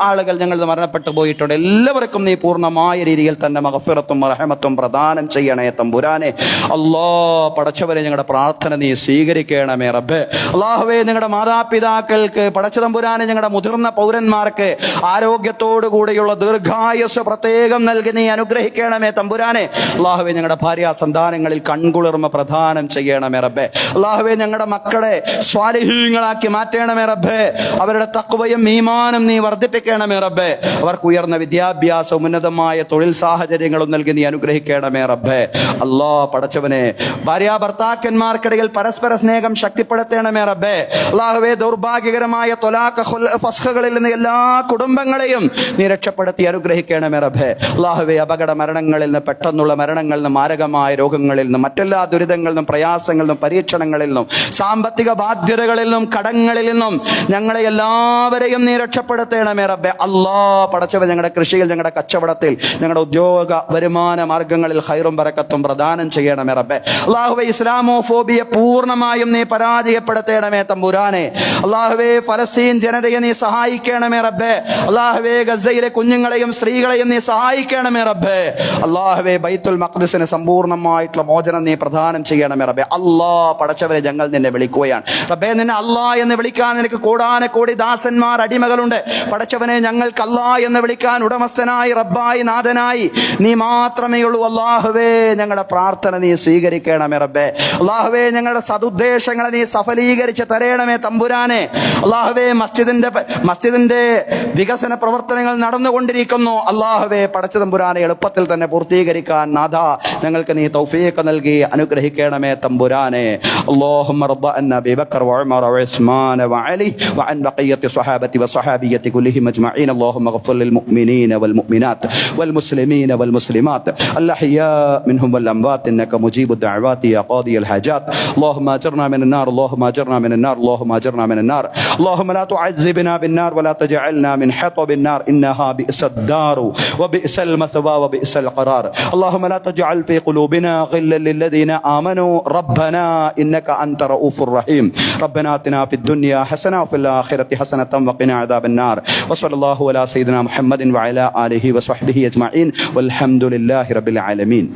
ആളുകൾ ഞങ്ങൾ മരണപ്പെട്ടു പോയിട്ടുണ്ട്. എല്ലാവർക്കും നീ പൂർണ്ണമായ രീതിയിൽ തന്നെ മഗ്ഫിറത്തും റഹ്മത്തും പ്രദാനം ചെയ്യണേ തമ്പുരാനെ. അല്ലാഹ് പടച്ചവരെ, ഞങ്ങളുടെ പ്രാർത്ഥന നീ സ്വീകരിക്കണമേ റബ്ബേ. അല്ലാഹുവേ, ഞങ്ങളുടെ മാതാപിതാക്കൾക്ക് പടച്ച തമ്പുരാനെ, ഞങ്ങളുടെ മുതിർന്ന പൗരന്മാർക്ക് ആരോഗ്യത്തോടു കൂടിയുള്ള ദീർഘായുസ് പ്രത്യേകം നൽകി നീ അനുഗ്രഹിക്കണമേ തമ്പുരാനെ. അല്ലാഹുവേ, ഞങ്ങളുടെ ഭാര്യ സന്താനങ്ങളിൽ കൺകുളിർമ പ്രദാനം ചെയ്യണമേ റബ്ബേ. അല്ലാഹുവേ, ഞങ്ങളുടെ മക്കളെ സ്വാലിഹീങ്ങളാക്കി മാറ്റണമേ റബ്ബേ. അവരുടെ തഖ്വയും ഈമാനും നീ വർദ്ധിപ്പിക്കണമേ റബ്ബേ. അവർക്ക് ഉയർന്ന വിദ്യാഭ്യാസവും ഉന്നതമായ തൊഴിൽ സാഹചര്യങ്ങളും നൽകി നീ അനുഗ്രഹിക്കണമേ റബ്ബേ. അല്ലാഹ് പടച്ചവനെ, ഭാര്യ ഭർത്താക്കന്മാർക്കിടയിൽ പരസ്പര സ്നേഹം ശക്തിപ്പെടുത്തണമേ റബ്ബേ. അല്ലാഹുവേ, ദൗർഭാഗ്യകരമായ ത്വലാഖ് ഫസ്ഖുകളിൽ നിന്ന് എല്ലാ കുടുംബങ്ങളെയും നീ രക്ഷപ്പെടുത്തി അനുഗ്രഹിക്കണമേ റബ്ബേ. അല്ലാഹുവേ, അപകട മരണങ്ങളിൽ നിന്ന്, പെട്ടെന്നുള്ള മരണങ്ങളിൽ നിന്ന്, മാരകമായ രോഗങ്ങളിൽ നിന്നും, മറ്റെല്ലാ ദുരിതങ്ങളിൽ നിന്നും, പ്രയാസങ്ങളിൽ നിന്നും, പരീക്ഷണങ്ങളിൽ നിന്നും, സാമ്പത്തിക ബാധ്യതകളിൽ നിന്നും, കടങ്ങളിൽ നിന്നും ഞങ്ങളെ എല്ലാവരെയും നീ രക്ഷപ്പെടുത്തണമേ റബ്ബേ. അല്ലാഹ് പടച്ചവൻ, ഞങ്ങളുടെ കൃഷിയിൽ, ഞങ്ങളുടെ കച്ചവടത്തിൽ, ഞങ്ങളുടെ ഉദ്യോഗ വരുമാന മാർഗങ്ങളിൽ ഖൈറും ബറക്കത്തും പ്രദാനം ചെയ്യണമേ റബ്ബേ. അല്ലാഹുവേ, ഇസ്ലാമോഫോബിയെ പൂർണ്ണമായും നീ പരാജയപ്പെടുത്തണമേ തമ്പുരാനെ. അല്ലാഹുവേ, ഫലസ്തീൻ ജനതയെ നീ സഹായിക്കണമേ റബ്ബേ. അല്ലാഹുവേ, ഗസയിലെ കുഞ്ഞുങ്ങളെയും സ്ത്രീകളെയും നീ സഹായിക്കണമേ റബ്ബേ. അല്ലാഹുവേ, ബൈത്തുൽ മഖ്ദിസിന് സമ്പൂർണ്ണമായിട്ടുള്ള മോചനം നീ പ്രദാനം ചെയ്യണമേ റബ്ബേ. അല്ലാഹ് പടച്ചവരെ, ഞങ്ങൾ നിന്നെ വിളിക്കുകയാണ് റബ്ബേ. നിന്നെ അല്ലാഹ് എന്ന് വിളിക്കാൻ നിനക്ക് കോടാനക്കോടി ദാസന്മാർ, അടിമകളുണ്ട് പടച്ചവനെ. ഞങ്ങൾക്ക് അല്ലാഹ് എന്ന് വിളിക്കാൻ ഉടമസ്ഥനായി, റബ്ബായി, നാഥനായി നീ മാത്രമേ ഉള്ളൂ. അല്ലാഹുവേ, ഞങ്ങളുടെ പ്രാർത്ഥന നീ സ്വീകരിക്കണമേ റബ്ബേ. അല്ലാഹുവേ, ഞങ്ങളുടെ സദുദ്ദേശങ്ങളെ നീ സഫലീകരിച്ച് തരയണമേ തമ്പുരാനെ. അല്ലാഹുവേ, മസ്ജിദിന്റെ വികസന പ്രവർത്തനങ്ങൾ നടന്നുകൊണ്ടിരിക്കുന്നു. അല്ലാഹുവേ, പടച്ച തമ്പുരാനെ, എളുപ്പത്തിൽ തന്നെ പൂർത്തീകരിക്കാൻ നാഥ ഞങ്ങൾക്ക് നീ തൗഫീഖ് നൽകി അനുഗ്രഹിക്കണമേ തമ്പുരാനെ. اللهم رض عن ابي بكر وعمر وعثمان وعلي وعن بقيه الصحابه والصحابيه كلهم اجمعين. اللهم اغفر للمؤمنين والمؤمنات والمسلمين والمسلمات الاحياء منهم والاموات انك مجيب الدعوات يا قاضي الحاجات. اللهم اجرنا من النار، اللهم اجرنا من النار، اللهم اجرنا من النار. اللهم لا تعذبنا بالنار ولا تجعلنا من حطب النار انها بئس الدار وبئس المثوى وبئس القرار. اللهم لا تجعل في قلوبنا غلا للذين امنوا ربنا انك انت رؤوف رحيم. ربنا آتنا في الدنيا حسنه وفي الاخره حسنه وقنا عذاب النار. وصلى الله على سيدنا محمد وعلى اله وصحبه اجمعين والحمد لله رب العالمين.